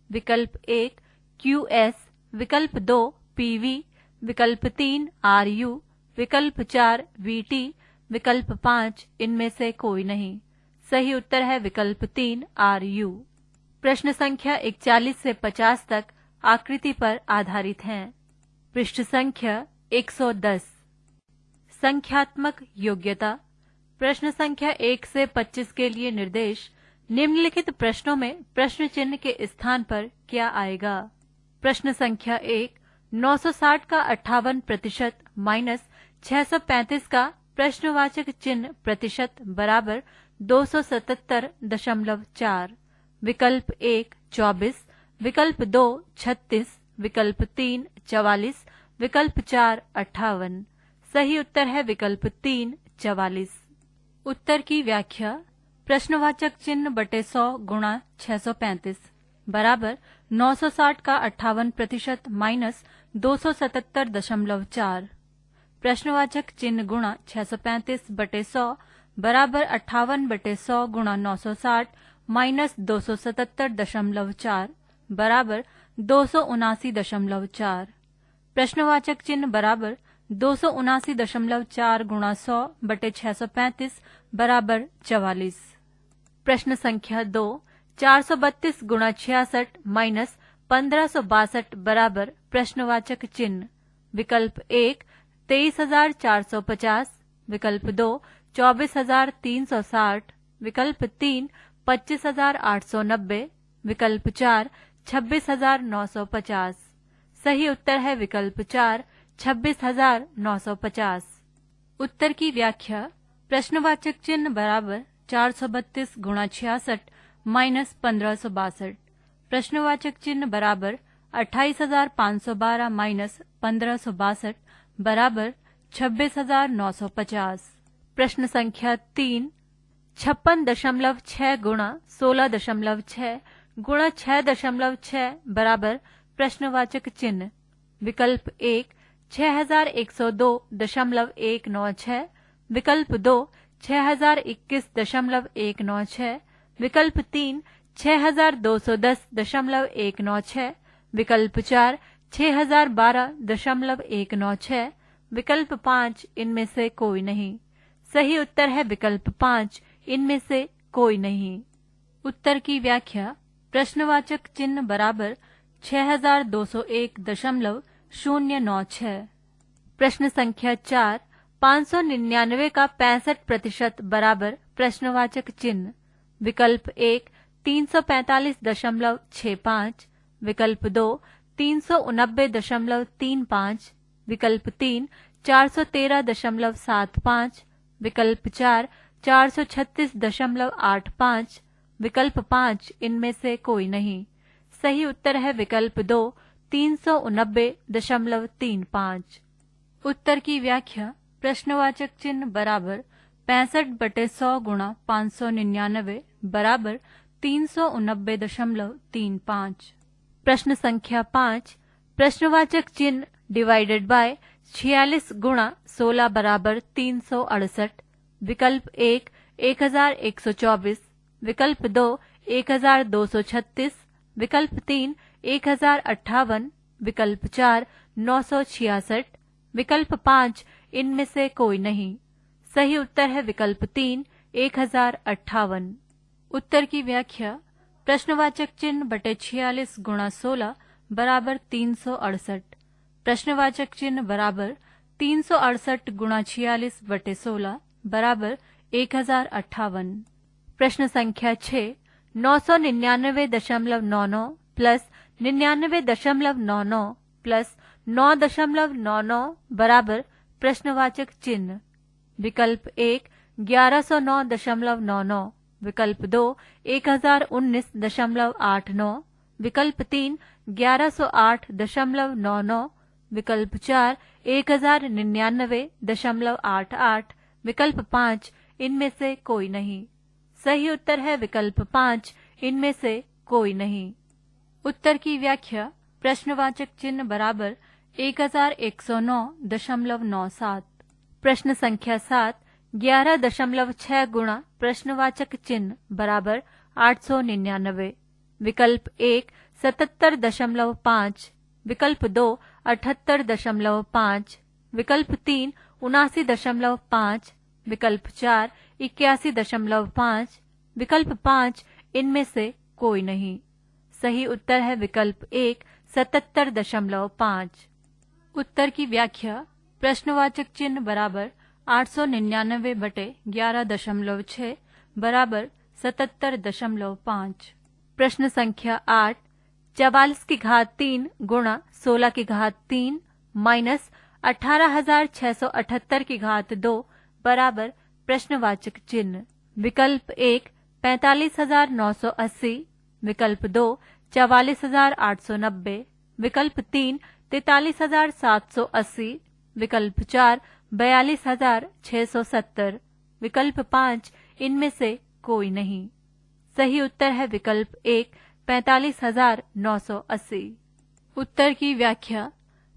विकल्प 1, क्यू एस। विकल्प 2, पी वी। विकल्प 3, आर यू। विकल्प 4, वी टी। विकल्प 5, इनमें से कोई नहीं। सही उत्तर है विकल्प 3, आर यू। प्रश्न संख्या 41 से 50 तक आकृति पर आधारित हैं। पृष्ठ संख्या 110। संख्यात्मक योग्यता। प्रश्न संख्या 1 से 25 के लिए निर्देश, निम्नलिखित प्रश्नों में प्रश्न चिन्ह के स्थान पर क्या आएगा? प्रश्न संख्या 1, 960 का 58% माइनस 635 का प्रश्नवाचक चिन्ह प्रतिशत बराबर 277.4। विकल्प 1, 24। विकल्प 2, 36। विकल्प 3, 44। विकल्प 4, 58। सही उत्तर है विकल्प 3, 44। उत्तर की व्याख्या, प्रश्नवाचक चिन्ह बटे 100 गुणा 635 बराबर 960 का 58% माइनस 277.4। प्रश्नवाचक चिन्ह गुणा 635 बटे 100 बराबर 58 बटे 100 गुणा 960 माइनस 277.4 बराबर 279.4। प्रश्नवाचक चिन्ह बराबर 279.4 गुणा 100 बटे 635 बराबर 44। प्रश्न संख्या 2, 432 गुणा 66 माइनस 1562 बराबर प्रश्नवाचक चिन्ह। विकल्प 1, 23,450। विकल्प 2, 24,360। विकल्प 3, 25,890। विकल्प 4, 26,950। सही उत्तर है विकल्प 4, 26,950। उत्तर की व्याख्या। प्रश्नवाचक चिन्ह बराबर 432 गुणा 66 माइनस 1562। प्रश्नवाचक चिन्ह बराबर 28,512 माइनस 1562 बराबर 26,950। प्रश्न संख्या 3, 56.6 गुणा 16.6 गुणा 6.6 बराबर प्रश्नवाचक चिन्ह। विकल्प 1 6102.196, विकल्प 2 6021.196, विकल्प 3 6210.196, विकल्प 4 6012.196, विकल्प 5 इनमें से कोई नहीं। सही उत्तर है विकल्प 5, इनमें से कोई नहीं। उत्तर की व्याख्या। प्रश्नवाचक चिन्ह बराबर 6201.096। प्रश्न संख्या 4, 599 का 65% बराबर प्रश्नवाचक चिन्ह। विकल्प 1 345.65, विकल्प 2 389.35, विकल्प 3 413.75, विकल्प 4 436.85, विकल्प 5 इनमें से कोई नहीं। सही उत्तर है विकल्प 2 389.35। उत्तर की व्याख्या। प्रश्नवाचक चिन्ह बराबर 65/100 गुणा 599 बराबर 389.35। प्रश्न संख्या 5, प्रश्नवाचक चिन्ह डिवाइडेड बाय 46 गुणा 16 बराबर 368। विकल्प 1 1124, विकल्प 2 1236, विकल्प 3 1058, विकल्प 4 966, विकल्प 5 इनमें से कोई नहीं। सही उत्तर है विकल्प 3 1058। उत्तर की व्याख्या। प्रश्नवाचक चिन्ह बटे 46 गुणा 16 बराबर 368। प्रश्नवाचक चिन्ह बराबर 368 गुणा 46 बटे 16 बराबर 1058। प्रश्न संख्या 6, 999.99 प्लस 99.99 प्लस 9.99 बराबर प्रश्नवाचक चिन्ह। विकल्प 1 1109.99, विकल्प 2 1019.89, विकल्प 3 1108.99, विकल्प 4 1099.88, विकल्प 5 इनमें से कोई नहीं। सही उत्तर है विकल्प 5, इनमें से कोई नहीं। उत्तर की व्याख्या। प्रश्नवाचक चिन्ह बराबर 1109.97। प्रश्न संख्या 7, 11.6 गुणा प्रश्नवाचक चिन्ह बराबर 899। विकल्प 1 77.5, विकल्प 2 78.5, विकल्प 3 79.5, विकल्प 4 81.5, विकल्प 5 इनमें से कोई नहीं। सही उत्तर है विकल्प 1 77.5। उत्तर की व्याख्या। प्रश्नवाचक चिन्ह बराबर 899 बटे 11.6 बराबर 77.5। प्रश्न संख्या 8, 44 की घात 3 गुणा 16 की घात 3 माइनस 18,678 की घात 2 बराबर प्रश्नवाचक चिन्ह। विकल्प 1 45,980, विकल्प 2 44,890, विकल्प 3 43,780, विकल्प 4 42,670, विकल्प 5 इनमें से कोई नहीं। सही उत्तर है विकल्प 1 45,980। उत्तर की व्याख्या।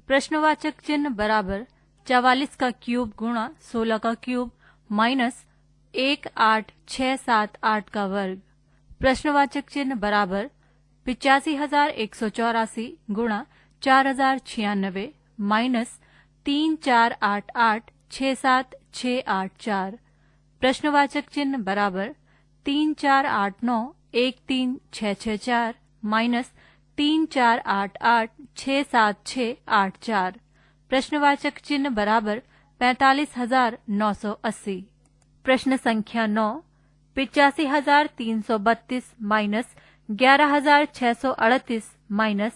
प्रश्नवाचक चिन्ह बराबर 44 का क्यूब गुणा 16 का क्यूब माइनस 18678 का वर्ग। प्रश्नवाचक चिन्ह बराबर 85,184 गुणा 4096 माइनस 3488,67684। प्रश्नवाचक चिन्ह बराबर 3489,13664 माइनस 3488,67684। प्रश्नवाचक चिन्ह बराबर 45,980। प्रश्न संख्या 9, 85,332 माइनस 11,638 माइनस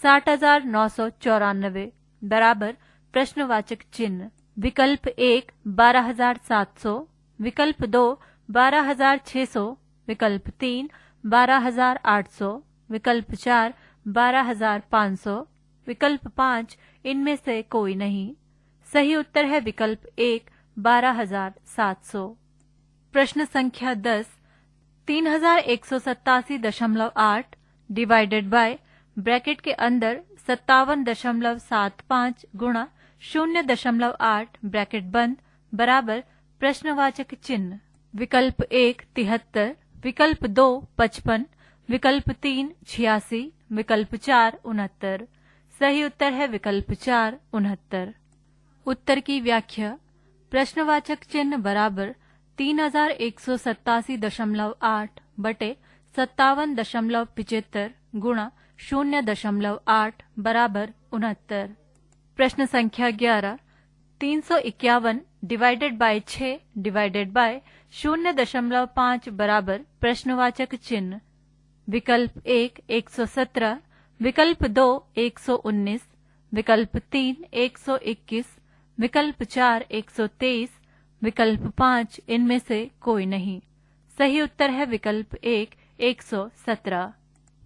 60,994 बराबर प्रश्नवाचक चिन्ह। विकल्प 1 12,700, विकल्प 2 12,600, विकल्प 3 12,800, विकल्प 4 12,500, विकल्प 5 इनमें से कोई नहीं। सही उत्तर है विकल्प 1 12,700। प्रश्न संख्या 10 3187.8 डिवाइडेड बाय ब्रैकेट के अंदर 57.75 गुणा 0.8 ब्रैकेट बंद बराबर प्रश्नवाचक चिन्ह। विकल्प 1 73, विकल्प 2 55, विकल्प 3 86, विकल्प 4 69। सही उत्तर है विकल्प 4 69। उत्तर की व्याख्या। प्रश्नवाचक चिन्ह बराबर 3187.8 बटे 57.75 गुणा 0.8 बराबर 69। प्रश्न संख्या 11 351 डिवाइडेड बाय 6 डिवाइडेड बाय 0.5 बराबर प्रश्नवाचक चिन्ह। विकल्प 1 117, विकल्प 2 119, विकल्प 3 121, विकल्प 4 123, विकल्प 5 इनमें से कोई नहीं। सही उत्तर है विकल्प 1 117।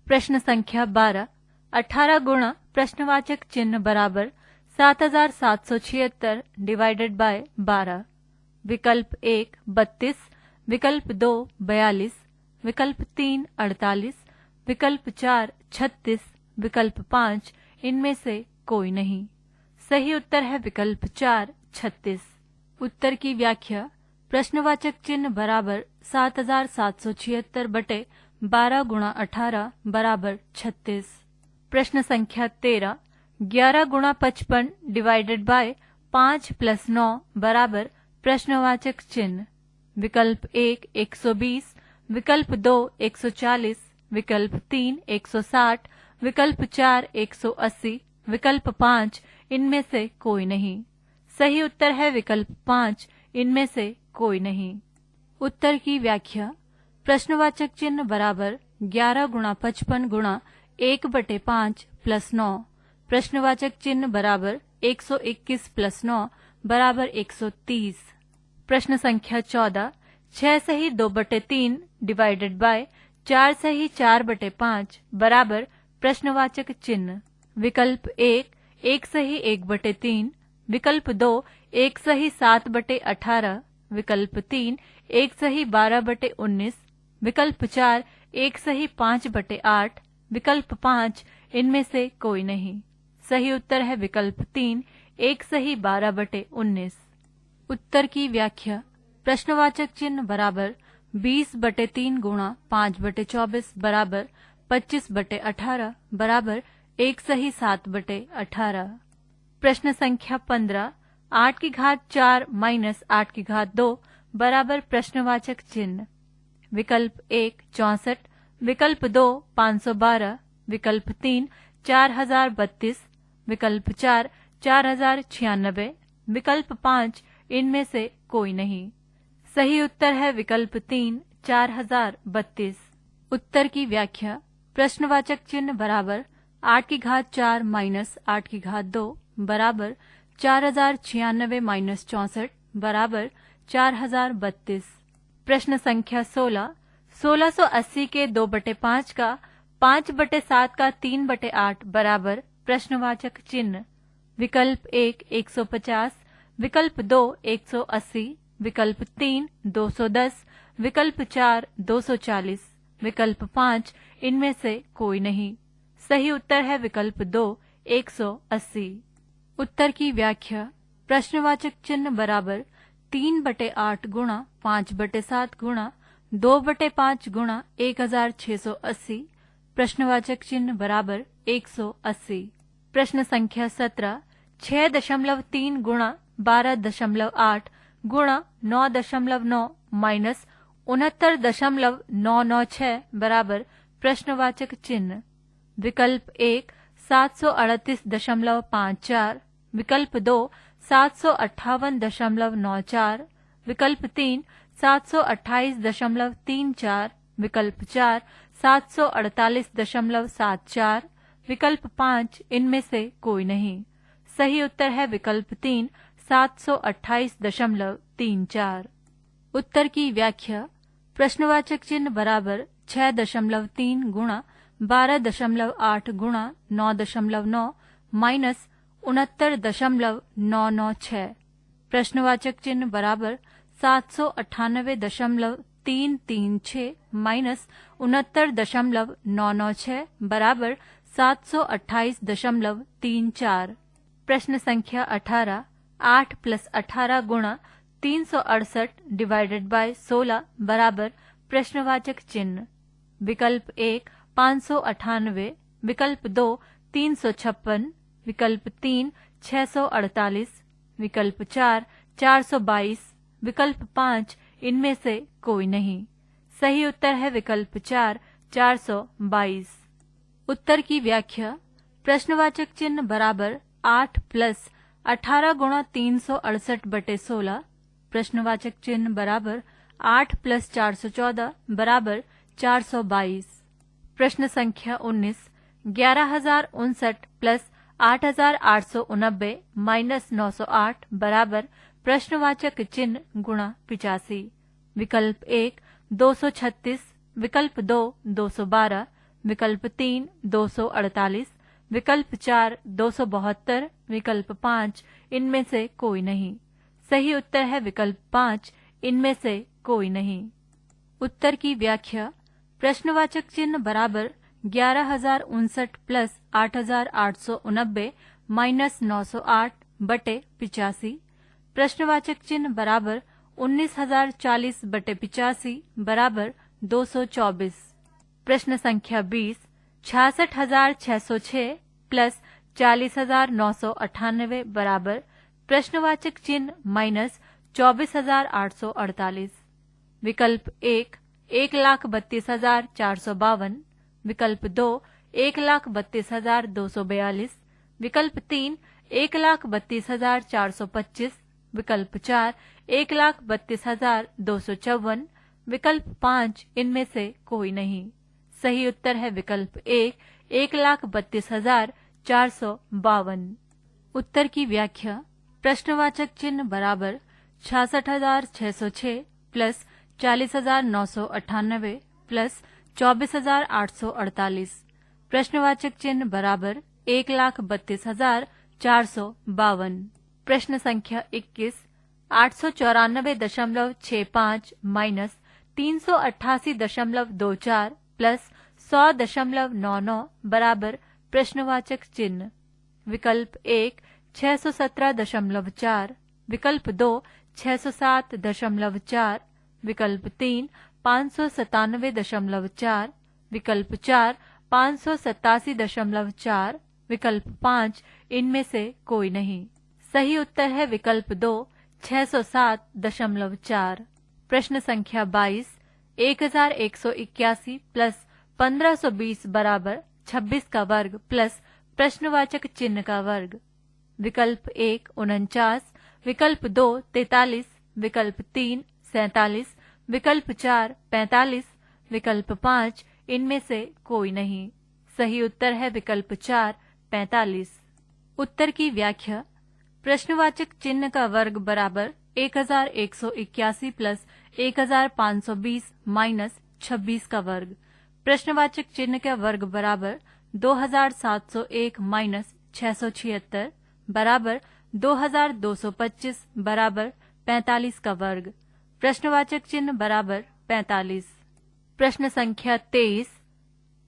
प्रश्न संख्या 12 18 गुणा प्रश्नवाचक चिन्ह बराबर 7,776 डिवाइडेड बाय 12। विकल्प 1 32, विकल्प 2 42, विकल्प 3 48, विकल्प 4 36, विकल्प 5 इनमें से कोई नहीं। सही उत्तर है विकल्प 4 36। उत्तर की व्याख्या। प्रश्नवाचक चिन्ह बराबर 7,776 बटे 12 गुणा 18 बराबर 36। प्रश्न संख्या 13 11 गुणा 55 डिवाइडेड बाय 5 प्लस 9 बराबर प्रश्नवाचक चिन्ह। विकल्प 1 120, विकल्प 2 140, विकल्प 3 160, विकल्प 4 180, विकल्प 5 इनमें से कोई नहीं। सही उत्तर है विकल्प 5 इनमें से कोई नहीं। उत्तर की व्याख्या। प्रश्नवाचक चिन्ह बराबर 11 गुणा 55 गुणा 1 बटे 5 प्लस 9, प्रश्नवाचक चिन्ह बराबर 121 प्लस 9 बराबर 130। प्रश्न संख्या 14 6 सही 2 बटे 3 डिवाइडेड बाय 4 सही 4 बटे 5 बराबर प्रश्नवाचक चिन्ह। विकल्प 1 1 सही 1 बटे 3, विकल्प 2 1 सही 7 बटे 18, विकल्प 3 1 सही 12 बटे 19, विकल्प 4 1 सही 5 बटे 8, विकल्प 5 इनमें से कोई नहीं। सही उत्तर है विकल्प 3 1 सही 12 बटे 19। उत्तर की व्याख्या। प्रश्नवाचक चिन्ह बराबर 20 बटे 3 गुणा 5 बटे 24 बराबर 25 बटे 18 बराबर 1 सही 7 बटे 18। प्रश्न संख्या 15 8 की घात 4 माइनस 8 की घात 2 बराबर प्रश्नवाचक चिन्ह। विकल्प 1 64, विकल्प 2 512, विकल्प 3 4032, विकल्प 4 4096, विकल्प 5 इनमें से कोई नहीं। सही उत्तर है विकल्प 3 4032। उत्तर की व्याख्या। प्रश्नवाचक चिन्ह बराबर 8 की घात 4 माइनस 8 की घात 2 बराबर 4096 माइनस 64 बराबर 4032। प्रश्न संख्या 16 1680 के 2 बटे 5 का 5 बटे 7 का 3 बटे 8 बराबर प्रश्नवाचक चिन्ह। विकल्प 1 150, विकल्प 2 180, विकल्प 3 210, विकल्प 4 240, विकल्प 5 इनमें से कोई नहीं। सही उत्तर है विकल्प 2 180। उत्तर की व्याख्या। प्रश्नवाचक चिन्ह बराबर 3 बटे 8 गुणा 5 बटे 7 गुणा 2 बटे 5 गुणा 1680, प्रश्नवाचक चिन्ह बराबर 180। प्रश्न संख्या 17 6.3 गुणा 12.8 गुणा 9.9 माइनस 69.996 बराबर प्रश्नवाचक चिन्ह। विकल्प 1 738.54, विकल्प 2 758.94, विकल्प 3 728.34, विकल्प 4 748.74, विकल्प 5 इनमें से कोई नहीं। सही उत्तर है विकल्प 3 728.34। उत्तर की व्याख्या। प्रश्नवाचक चिन्ह बराबर 6.3 गुणा 12.8 गुणा 9.9 माइनस 69.996। प्रश्नवाचक चिन्ह बराबर 798.336 माइनस 69.996 बराबर 728.34। प्रश्न संख्या 18 8 + 18 गुणा 368 डिवाइडेड बाय 16 बराबर प्रश्नवाचक चिन्ह। विकल्प 1 598, विकल्प 2 356, विकल्प 3 648, विकल्प 4 422, विकल्प 5 इनमें से कोई नहीं। सही उत्तर है विकल्प 4 422। उत्तर की व्याख्या। प्रश्नवाचक चिन्ह बराबर 8 + 18 गुणा 368/16। प्रश्नवाचक चिन्ह बराबर 8 + 414 बराबर 422। प्रश्न संख्या 19 11,059 + 8,889 माइनस 908 बराबर प्रश्नवाचक चिन्ह गुणा 85। विकल्प 1 236, विकल्प 2 212, विकल्प 3 248, विकल्प 4 272, विकल्प 5 इनमें से कोई नहीं। सही उत्तर है विकल्प 5 इनमें से कोई नहीं। उत्तर की व्याख्या। प्रश्नवाचक चिन्ह बराबर 11,059 + 8,889 माइनस 908 बटे 85। प्रश्नवाचक चिन्ह बराबर 19,040/85 बराबर 224। प्रश्न संख्या 20 66,606 + 40,998 बराबर प्रश्नवाचक चिन्ह माइनस 24,848। विकल्प 1 1,32,452, विकल्प 2 1,32,242, विकल्प 3 1,32,425, विकल्प 4 1,32,254, विकल्प 5 इनमें से कोई नहीं। सही उत्तर है विकल्प 1 1,32,452। उत्तर की व्याख्या। प्रश्नवाचक चिन्ह बराबर 66,606 + 40,998 + 24,848। प्रश्नवाचक चिन्ह बराबर 1,32,452। प्रश्न संख्या 21 894.65 माइनस 388.24 + 100.99 बराबर प्रश्नवाचक चिन्ह। विकल्प 1 617.4, विकल्प 2 607.4, विकल्प 3 597.4, विकल्प 4 587.4, विकल्प 5 इनमें से कोई नहीं। सही उत्तर है विकल्प 2 607.4। प्रश्न संख्या 22 1181 + 1520 बराबर 26 का वर्ग प्लस प्रश्नवाचक चिन्ह का वर्ग। विकल्प 1 49, विकल्प 2 43, विकल्प 3 47, विकल्प 4 45, विकल्प 5 इनमें से कोई नहीं। सही उत्तर है विकल्प 4 45। उत्तर की व्याख्या। प्रश्नवाचक चिन्ह का वर्ग बराबर 1181 + 1520 माइनस 26 का वर्ग। प्रश्नवाचक चिन्ह का वर्ग बराबर 2701 माइनस 676 बराबर 2225 बराबर 45 का वर्ग। प्रश्नवाचक चिन्ह बराबर 45। प्रश्न संख्या 23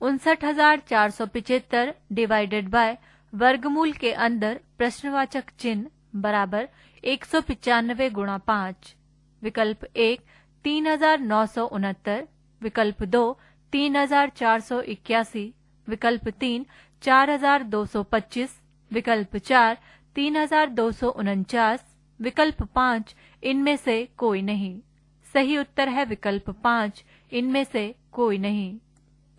59,475 डिवाइडेड बाय वर्गमूल के अंदर प्रश्नवाचक चिन्ह बराबर 195 गुणा 5। विकल्प 1 3,969, विकल्प 2 3,481, विकल्प 3 4,225, विकल्प 4 3,249, विकल्प 5 इनमें से कोई नहीं। सही उत्तर है विकल्प 5 इनमें से कोई नहीं।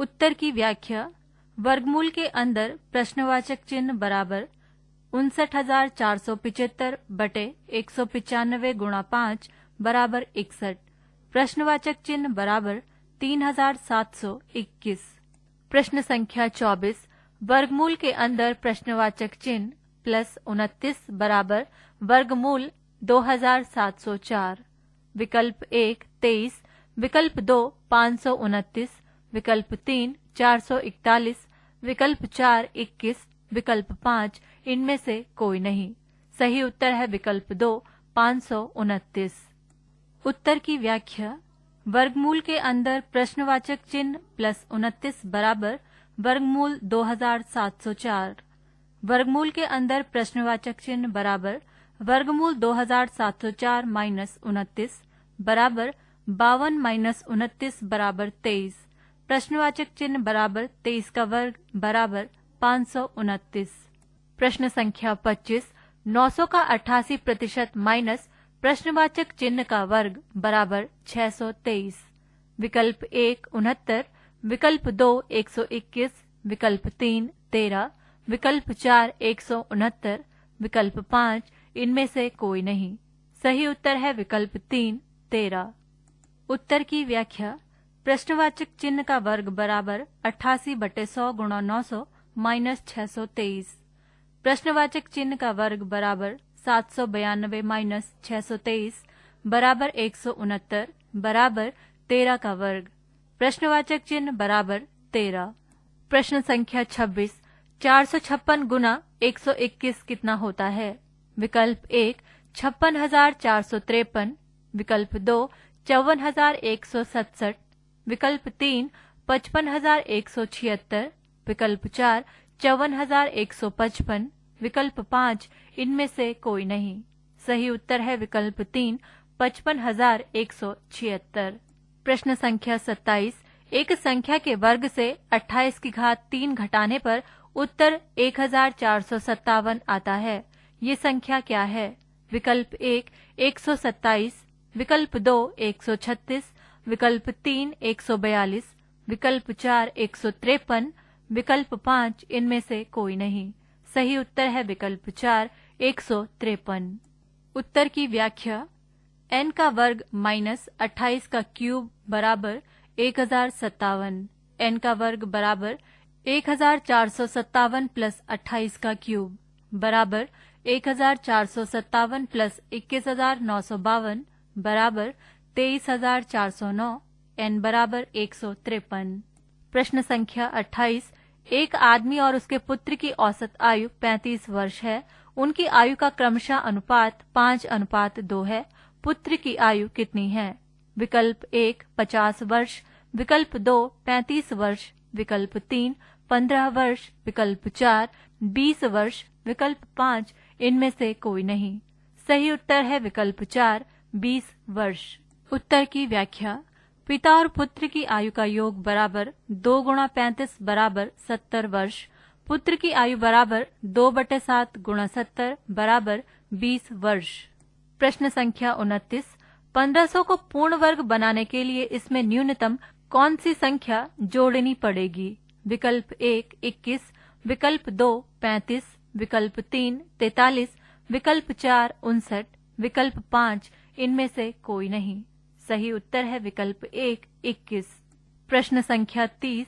उत्तर की व्याख्या। वर्गमूल के अंदर प्रश्नवाचक चिन्ह बराबर 59,475 बटे 195 गुणा 5 बराबर 61। प्रश्नवाचक चिन्ह बराबर 3,721। प्रश्न संख्या 24 वर्गमूल के अंदर प्रश्नवाचक चिन्ह प्लस 29 बराबर वर्गमूल 2704। विकल्प 1 23, विकल्प 2 529, विकल्प 3 441, विकल्प 4 21, विकल्प 5 इनमें से कोई नहीं। सही उत्तर है विकल्प 2 529। उत्तर की व्याख्या। वर्गमूल के अंदर प्रश्नवाचक चिन्ह प्लस 29 बराबर वर्गमूल 2704। वर्गमूल के अंदर प्रश्नवाचक चिन्ह बराबर वर्गमूल 2704 माइनस 29 बराबर 52 माइनस 29 बराबर 23। प्रश्नवाचक चिन्ह बराबर 23 का वर्ग बराबर 529। प्रश्न संख्या 25। 900 का 88% माइनस प्रश्नवाचक चिन्ह का वर्ग बराबर 623। विकल्प 1 69, विकल्प 2 121, विकल्प 3 13, विकल्प 4 169, विकल्प 5 इनमें से कोई नहीं। सही उत्तर है विकल्प 3 13। उत्तर की व्याख्या। प्रश्नवाचक चिन्ह का वर्ग बराबर 88/100 गुणा 900 माइनस 623। प्रश्नवाचक चिन्ह का वर्ग बराबर 792 माइनस 623 बराबर 169 बराबर 13 का वर्ग। प्रश्नवाचक चिन्ह बराबर 13। प्रश्न संख्या 26। 456 गुना 121 कितना होता है? विकल्प 1 56,453, विकल्प 2 54,167, विकल्प 3 55,176, विकल्प 4 54,155, विकल्प 5 इनमें से कोई नहीं। सही उत्तर है विकल्प 3 55,176। प्रश्न संख्या 27। एक संख्या के वर्ग से 28 की घात 3 घटाने पर उत्तर 1457 आता है। ये संख्या क्या है? विकल्प 1 127, विकल्प 2 136, विकल्प 3 142, विकल्प 4 153, विकल्प 5 इनमें से कोई नहीं। सही उत्तर है विकल्प 4 153। उत्तर की व्याख्या। n का वर्ग माइनस 28 का क्यूब बराबर 1057। n का वर्ग बराबर 1457 प्लस 28 का क्यूब बराबर 1457 प्लस 21,952 बराबर 23,409। n बराबर 153। प्रश्न संख्या 28। एक आदमी और उसके पुत्र की औसत आयु 35 वर्ष है। उनकी आयु का क्रमशः अनुपात 5:2 है। पुत्र की आयु कितनी है? विकल्प 1 50 वर्ष, विकल्प 2 35 वर्ष, विकल्प 3 15 वर्ष, विकल्प 4 20 वर्ष, विकल्प 5 इनमें से कोई नहीं। सही उत्तर है विकल्प 4 20 वर्ष। उत्तर की व्याख्या। पिता और पुत्र की आयु का योग बराबर 2 गुणा 35 बराबर 70 वर्ष। पुत्र की आयु बराबर 2/7 गुणा 70 बराबर 20 वर्ष। प्रश्न संख्या 29। 1500 को पूर्ण वर्ग बनाने के लिए इसमें न्यूनतम कौन सी संख्या जोड़नी पड़ेगी? विकल्प 1 21, विकल्प 2 35, विकल्प 3 43, विकल्प 4 59, विकल्प 5 इनमें से कोई नहीं। सही उत्तर है विकल्प 1 21। प्रश्न संख्या 30।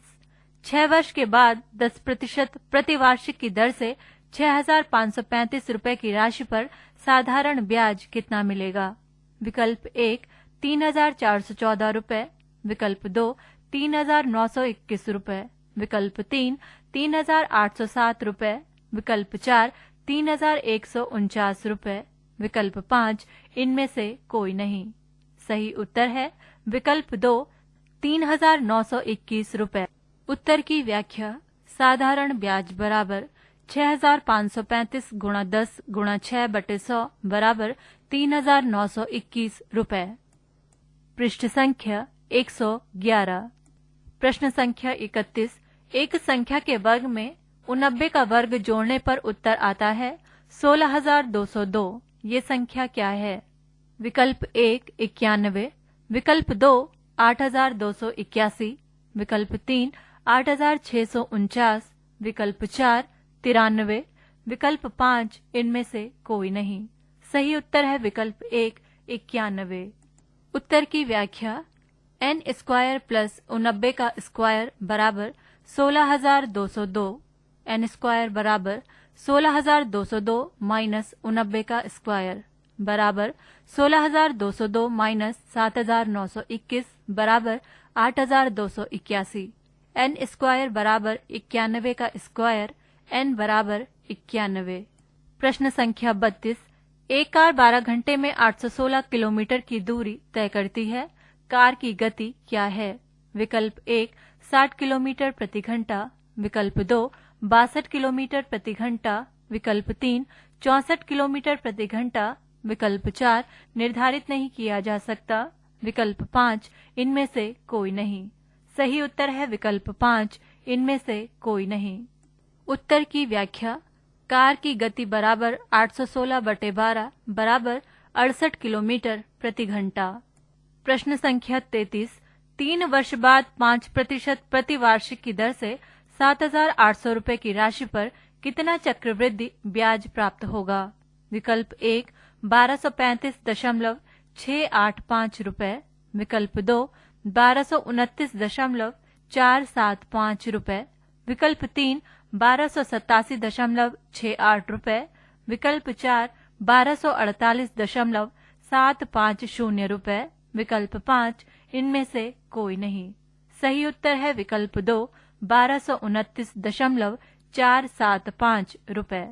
6 वर्ष के बाद 10% प्रतिवार्षिक की दर से 6,535 रुपए की राशि पर साधारण ब्याज कितना मिलेगा? विकल्प 1 3,414 रुपए, विकल्प 2 3,921 रुपए, विकल्प 3 3,807 रुपए, विकल्प 4 3,149 रुपए, विकल्प 5 इनमें से कोई नहीं। सही उत्तर है विकल्प 2 3,921 रुपए। उत्तर की व्याख्या। साधारण ब्याज बराबर 6,535 गुणा 10 गुणा 6/100 बराबर 3,921 रुपए। पृष्ठ संख्या 111। प्रश्न संख्या 31। एक संख्या के वर्ग में 89 का वर्ग जोड़ने पर उत्तर आता है 16,202। ये संख्या क्या है? विकल्प 1 91, विकल्प 2 8,281, विकल्प 3 8,649, विकल्प 4 93, विकल्प 5 इनमें से कोई नहीं। सही उत्तर है विकल्प 1 91। उत्तर की व्याख्या। n² प्लस 89 का स्क्वायर बराबर 16,202। n स्क्वायर बराबर 16,202 माइनस 89 का स्क्वायर बराबर 16,202 माइनस 7,921 बराबर 8,281। n स्क्वायर बराबर 91 का स्क्वायर n बराबर 91। प्रश्न संख्या 32। एक कार 12 घंटे में 816 किलोमीटर की दूरी तय करती है। कार की गति क्या है? विकल्प 1 60 किलोमीटर प्रति घंटा, विकल्प 2 62 किलोमीटर प्रति घंटा, विकल्प 3 64 किलोमीटर प्रति घंटा, विकल्प 4 निर्धारित नहीं किया जा सकता, विकल्प 5 इनमें से कोई नहीं। सही उत्तर है विकल्प 5 इनमें से कोई नहीं। उत्तर की व्याख्या। कार की गति बराबर 816/12 बराबर 68 किलोमीटर प्रति घंटा। प्रश्न संख्या 33। 3 वर्ष बाद 5% प्रतिवार्षिक की दर से 7,800 रुपए की राशि पर कितना चक्रवृद्धि ब्याज प्राप्त होगा? विकल्प 1 1235.685 रुपए, विकल्प 2 1229.475 रुपए, विकल्प 3 1287.68 रुपए, विकल्प 4 1248.750 रुपए, विकल्प 5 इनमें से कोई नहीं। सही उत्तर है विकल्प 2 1229.475 रुपए।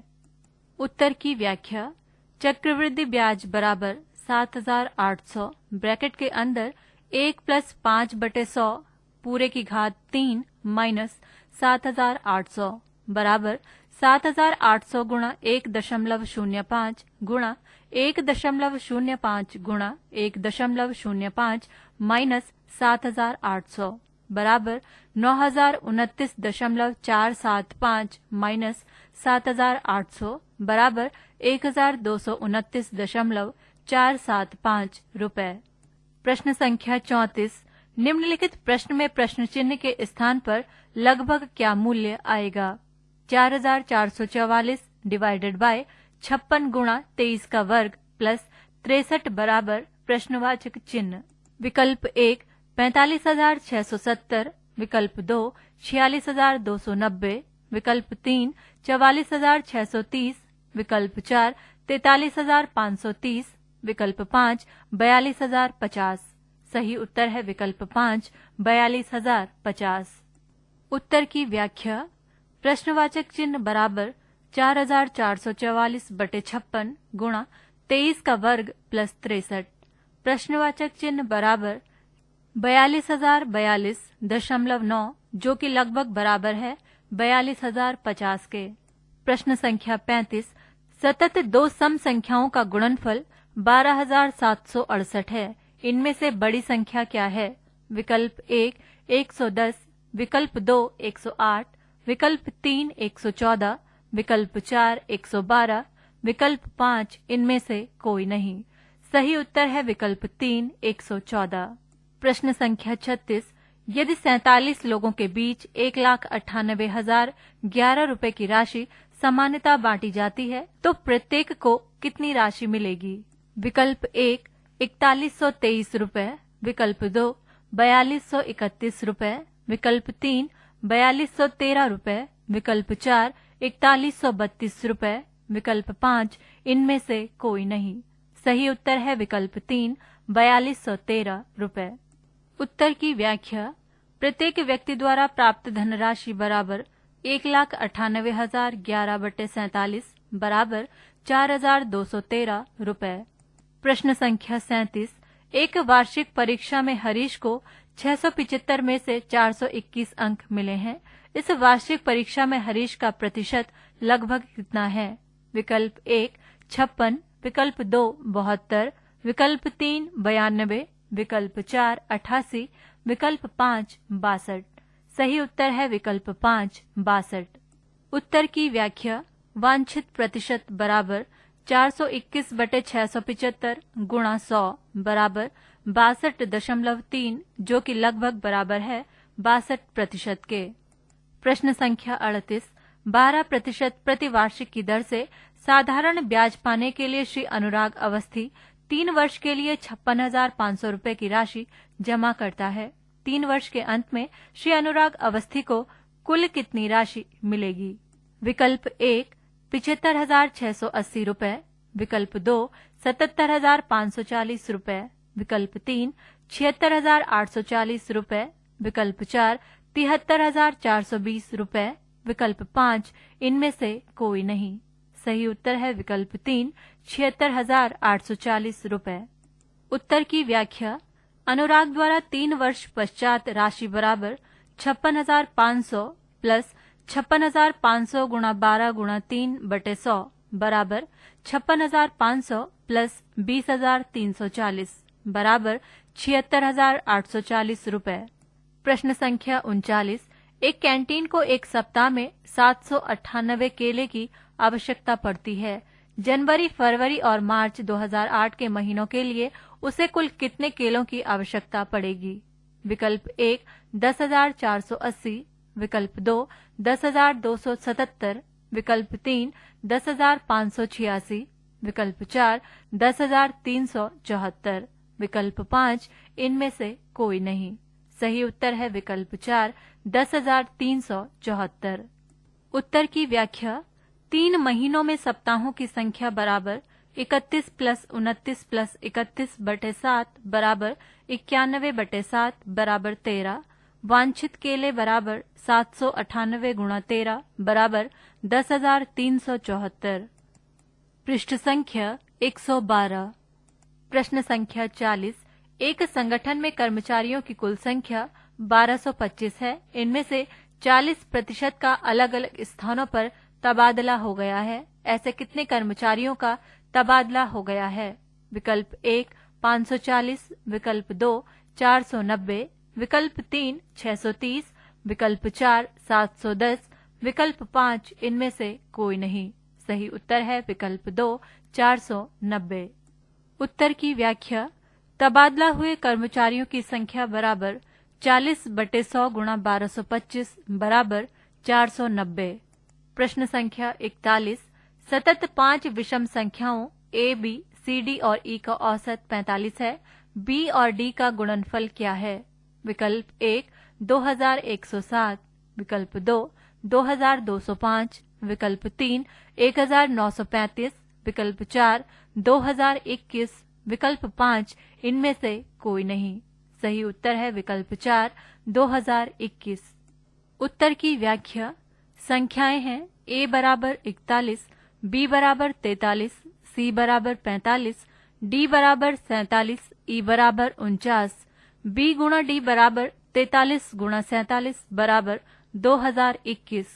उत्तर की व्याख्या। चक्रवृद्धि ब्याज बराबर 7,800 ब्रैकेट के अंदर 1 + 5/100 पूरे की घात 3 माइनस 7,800 बराबर 7,800 गुणा 1.05 गुणा 1.05 गुणा 1.05 माइनस 7,800 बराबर 9,029.475 माइनस 7,800 बराबर 1,229.475 रुपए। प्रश्न संख्या 34। निम्नलिखित प्रश्न में प्रश्न चिन्ह के स्थान पर लगभग क्या मूल्य आएगा? 4,444 डिवाइडेड बाय 56 गुणा 23 का वर्ग प्लस 63 बराबर प्रश्नवाचक चिन्ह। विकल्प 1 45,670, विकल्प 2 46,290, विकल्प 3 44,630, विकल्प 4 43,530, विकल्प 5 42,050। सही उत्तर है विकल्प 5 42,050। उत्तर की व्याख्या। प्रश्नवाचक चिन्ह बराबर 4,444/56 गुणा 23 का वर्ग प्लस 63। प्रश्नवाचक चिन्ह बराबर 42,042.9 जो कि लगभग बराबर है 42,050 के। प्रश्न संख्या 35। सतत दो सम संख्याओं का गुणनफल 12,768 है। इनमें से बड़ी संख्या क्या है? विकल्प 1 110, विकल्प 2 108, विकल्प 3 114, विकल्प 4 112, विकल्प 5 इनमें से कोई नहीं। सही उत्तर है विकल्प 3 114। प्रश्न संख्या 36। यदि 47 लोगों के बीच 1,98,011 रुपए की राशि समानता बांटी जाती है तो प्रत्येक को कितनी राशि मिलेगी? विकल्प 1 4123 रुपए, विकल्प 2 4231 रुपए, विकल्प 3 4213 रुपए, विकल्प 4 4132 रुपए, विकल्प 5 इनमें से कोई नहीं। सही उत्तर है विकल्प 3 4213 रुपए। उत्तर की व्याख्या। प्रत्येक व्यक्ति द्वारा प्राप्त धनराशि बराबर 1,98,011/47 बराबर 4,213 रुपए। प्रश्न संख्या 37। एक वार्षिक परीक्षा में हरीश को 675 में से 421 अंक मिले हैं। इस वार्षिक परीक्षा में हरीश का प्रतिशत लगभग कितना है? विकल्प 1 56, विकल्प 2 72, विकल्प 3 92, विकल्प 4 88, विकल्प 5 62। सही उत्तर है विकल्प 5 62। उत्तर की व्याख्या। वांछित प्रतिशत बराबर 421/675 गुणा 100 बराबर 62.3 जो कि लगभग बराबर है 62% के। प्रश्न संख्या 38। 12% प्रतिवार्षिक की दर से साधारण ब्याज पाने के लिए श्री अनुराग अवस्थी 3 वर्ष के लिए 56,500 रुपए की राशि जमा करता है। 3 वर्ष के अंत में श्री अनुराग अवस्थी को कुल कितनी राशि मिलेगी? विकल्प 1 75,680 रुपए, विकल्प 2 77,540 रुपए, विकल्प 3 76,840 रुपए, विकल्प 4 73,420 रुपए, विकल्प 5 इनमें से कोई नहीं। सही उत्तर है विकल्प 3 76,840 रुपए। उत्तर की व्याख्या। अनुराग द्वारा 3 वर्ष पश्चात राशि बराबर 56,500 प्लस 56,500 गुणा 12 गुणा 3 बटे 100 बराबर 56,500 प्लस 20,340 बराबर 76,840 रुपए। प्रश्न संख्या 39। एक कैंटीन को एक सप्ताह में 798 केले की आवश्यकता पड़ती है। जनवरी, फरवरी और मार्च 2008 के महीनों के लिए उसे कुल कितने केलों की आवश्यकता पड़ेगी? विकल्प 1 10,480, विकल्प 2 10,277, विकल्प 3 10,586, विकल्प 4 10,374, विकल्प 5 इनमें से कोई नहीं। सही उत्तर है विकल्प 4 10,374। उत्तर की व्याख्या। 3 महीनों में सप्ताहों की संख्या बराबर 31 प्लस 29 प्लस 31 बटे 7 बराबर 91 बटे 7 बराबर 13। वांछित केले बराबर 798 गुणा 13 बराबर 10,374। पृष्ठ संख्या 112। प्रश्न संख्या 40। एक संगठन में कर्मचारियों की कुल संख्या 1225 है। इनमें से 40% का अलग अलग स्थानों पर तबादला हो गया है। ऐसे कितने कर्मचारियों का तबादला हो गया है? विकल्प 1 540, विकल्प 2 490, विकल्प 3 630, विकल्प 4 710, विकल्प 5 इनमें से कोई नहीं। सही उत्तर है विकल्प 2 490। उत्तर की व्याख्या। तबादला हुए कर्मचारियों की संख्या बराबर 40 बटे 100 गुणा 1225 बराबर 490। प्रश्न संख्या 41। सतत 5 विषम संख्याओं ए, बी, सी, डी और ई का औसत 45 है। बी और डी का गुणनफल क्या है? विकल्प 1 2107, विकल्प 2 2205, विकल्प 3 1935, विकल्प 4 2021, विकल्प 5 इनमें से कोई नहीं। सही उत्तर है विकल्प 4 2021। उत्तर की व्याख्या। संख्याएं हैं ए बराबर 41, बी बराबर 43, सी बराबर 45, डी बराबर 47, ई बराबर 49, बी गुणा डी बराबर 43 गुणा 47 बराबर 2021।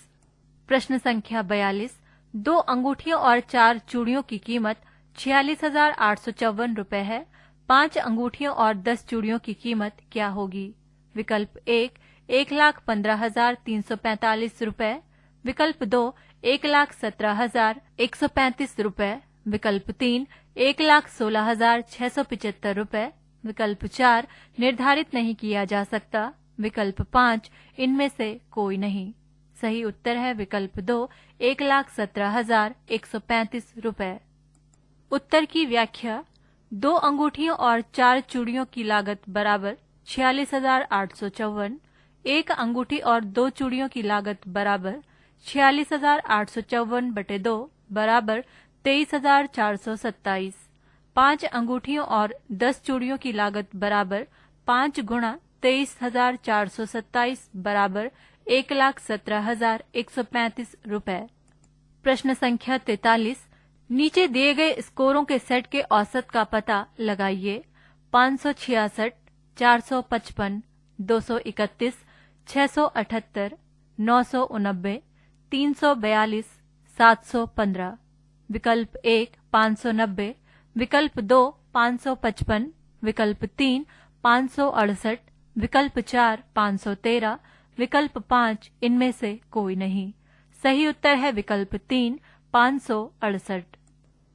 प्रश्न संख्या 42। 2 अंगूठियों और 4 चूड़ियों की कीमत 46,854 रुपए है। 5 अंगूठियों और 10 चूड़ियों की कीमत क्या होगी? विकल्प 1 1,15,345 रुपए, विकल्प 2 1,17,135 रुपए, विकल्प 3 1,16,675 रुपए, विकल्प 4 निर्धारित नहीं किया जा सकता, विकल्प 5 इनमें से कोई नहीं। सही उत्तर है विकल्प 2 1,17,135 रुपए। उत्तर की व्याख्या। 2 अंगूठियों और 4 चूड़ियों की लागत बराबर 46,854। 1 अंगूठी और 2 चूड़ियों की लागत बराबर 46,854 बटे 2 बराबर 23,427। 5 अंगूठियों और 10 चूड़ियों की लागत बराबर 5 गुणा 23,427 बराबर 1,17,135 रुपए। प्रश्न संख्या 43। नीचे दिए गए स्कोरों के सेट के औसत का पता लगाइए। 566, 455, 231, 678, 990, 342, 715। विकल्प 1 590, विकल्प 2 555, विकल्प 3 568, विकल्प 4 513, विकल्प 5 इनमें से कोई नहीं। सही उत्तर है विकल्प 3 568।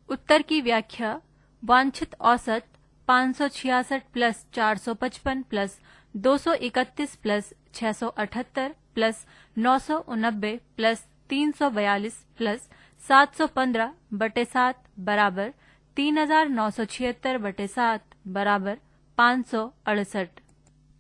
उत्तर की व्याख्या। वांछित औसत 566 plus 455 plus 231 plus 678 plus 990 plus 342 plus 715 बटे 7 बराबर 3,976 बटे 7 बराबर 568।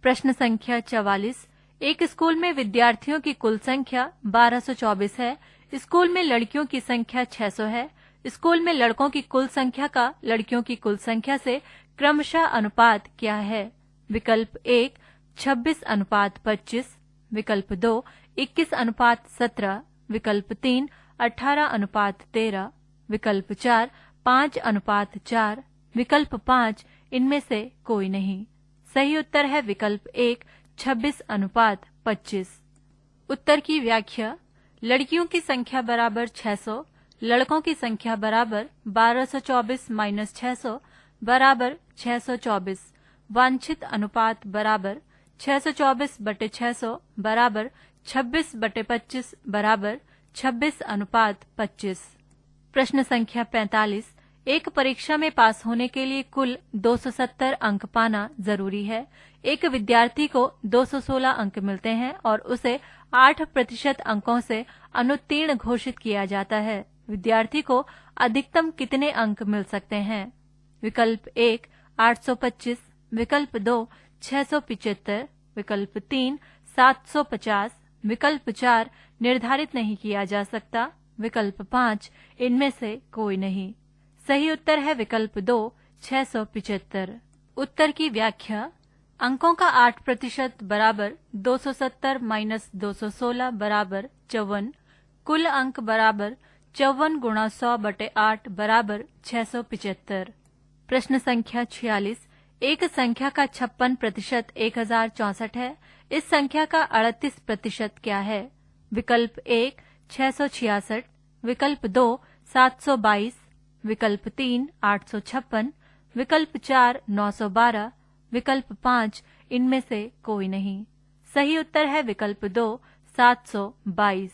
प्रश्न संख्या 44। एक स्कूल में विद्यार्थियों की कुल संख्या 1224 है। स्कूल में लड़कियों की संख्या 600 है। स्कूल में लड़कों की कुल संख्या का लड़कियों की कुल संख्या से क्रमशः अनुपात क्या है? विकल्प 1 26:25, विकल्प 2 21:17, विकल्प 3 18:13, विकल्प 4 5:4, विकल्प 5 इनमें से कोई नहीं। सही उत्तर है विकल्प 1 26:25। उत्तर की व्याख्या। लड़कियों की संख्या बराबर 600, लड़कों की संख्या बराबर 1224 माइनस 600 बराबर 624। वांछित अनुपात बराबर 624/600 बराबर 26/25 बराबर 26:25। प्रश्न संख्या 45। एक परीक्षा में पास होने के लिए कुल 270 अंक पाना जरूरी है। एक विद्यार्थी को 216 अंक मिलते हैं और उसे 8% अंकों से अनुत्तीर्ण घोषित किया जाता है। विद्यार्थी को अधिकतम कितने अंक मिल सकते हैं? विकल्प 1 825, विकल्प 2 675, विकल्प 3 750, विकल्प 4 निर्धारित नहीं किया जा सकता, विकल्प 5 इनमें से कोई नहीं। सही उत्तर है विकल्प 2 675। उत्तर की व्याख्या। अंकों का 8% बराबर 270 माइनस 216 बराबर 54। कुल अंक बराबर 54 गुणा 100/8 बराबर 675। प्रश्न संख्या 46। एक संख्या का 56% 1064 है। इस संख्या का 38% क्या है? विकल्प 1 666, विकल्प 2 722, विकल्प 3 856, विकल्प 4 912, विकल्प 5 इनमें से कोई नहीं। सही उत्तर है विकल्प 2 722।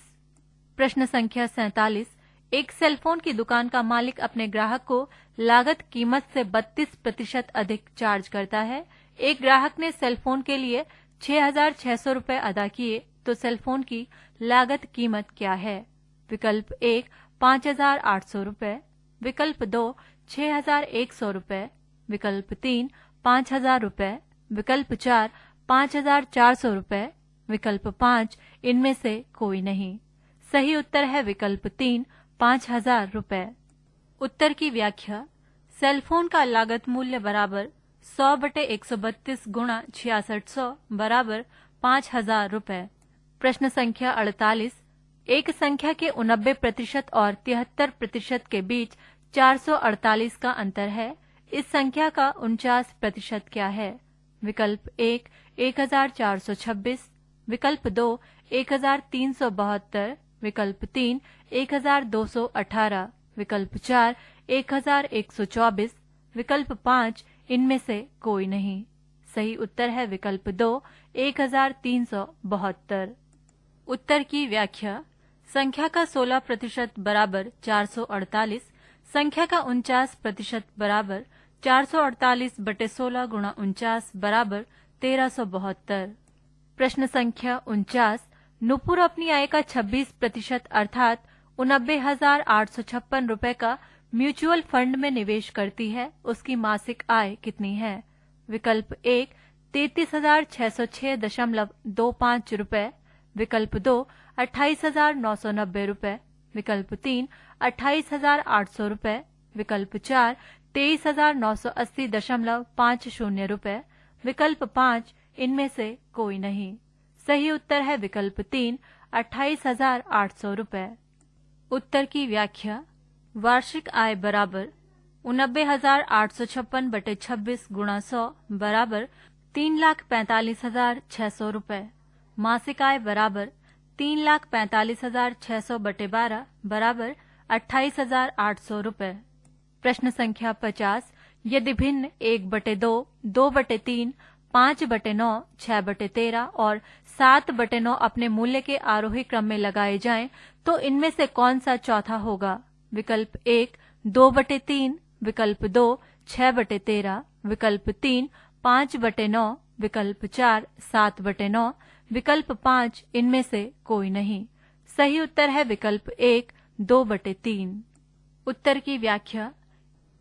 प्रश्न संख्या 47। एक सेलफोन की दुकान का मालिक अपने ग्राहक को लागत कीमत से 32% अधिक चार्ज करता है। एक ग्राहक ने सेलफोन के लिए 6,600 रुपए अदा किए तो सेलफोन की लागत कीमत क्या है? विकल्प 1 5,800 रुपए, विकल्प 2 6,100 रुपए, विकल्प 3 5,000 रुपए, विकल्प 4 5,400 रुपए, विकल्प 5 इनमें से कोई नहीं। सही उत्तर है विकल्प 3 5,000 रुपए। उत्तर की व्याख्या। सेलफोन का लागत मूल्य बराबर 100/132 गुणा 6600 बराबर 5,000 रुपए। प्रश्न संख्या 48। एक संख्या के 89% और 73% के बीच 448 का अंतर है। इस संख्या का 49% क्या है? विकल्प 1 1426, विकल्प 2 1372, विकल्प 3 1218, विकल्प 4 1124, विकल्प 5 इनमें से कोई नहीं। सही उत्तर है विकल्प 2 1372। उत्तर की व्याख्या। संख्या का 16% बराबर 448, संख्या का 49% बराबर 448/16 गुणा 49 बराबर 1372। प्रश्न संख्या 49। नुपुर अपनी आय का 26% अर्थात 89,856 रुपए का म्यूचुअल फंड में निवेश करती है। उसकी मासिक आय कितनी है? विकल्प 1 33,606.25 रुपए, विकल्प 2 28,990 रुपए, विकल्प 3 28,800 रुपए, विकल्प 4 23,980.50 रुपए, विकल्प 5 इनमें से कोई नहीं। सही उत्तर है विकल्प 3 28,800 रुपए। उत्तर की व्याख्या। वार्षिक आय बराबर 89,856/26 गुणा 100 बराबर 3,45,600 रुपए। मासिक आय बराबर 3,45,600/12 बराबर 28,800 रुपए। प्रश्न संख्या 50। यदि भिन्न 1/2, 2/3, 5/9, 6/13 और 7/9 अपने मूल्य के आरोही क्रम में लगाए जाएं, तो इनमें से कौन सा चौथा होगा? विकल्प 1 2/3, विकल्प 2 6/13, विकल्प 3 5/9, विकल्प 4 7/9, विकल्प 5 इनमें से कोई नहीं। सही उत्तर है विकल्प 1 2/3। उत्तर की व्याख्या।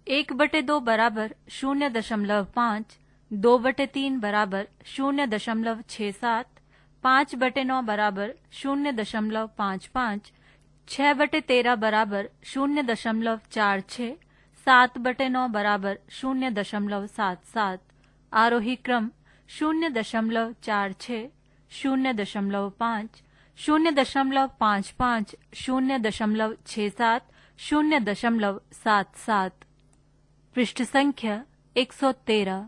1/2 बराबर 0.5, 2/3 बराबर 0.67, 5/9 बराबर 0.55, 6/13 बराबर 0.46, 7/9 बराबर 0.77, आरोही क्रम 0.46, 0.5, 0.55, 0.67, 0.77। पृष्ठ संख्या 113।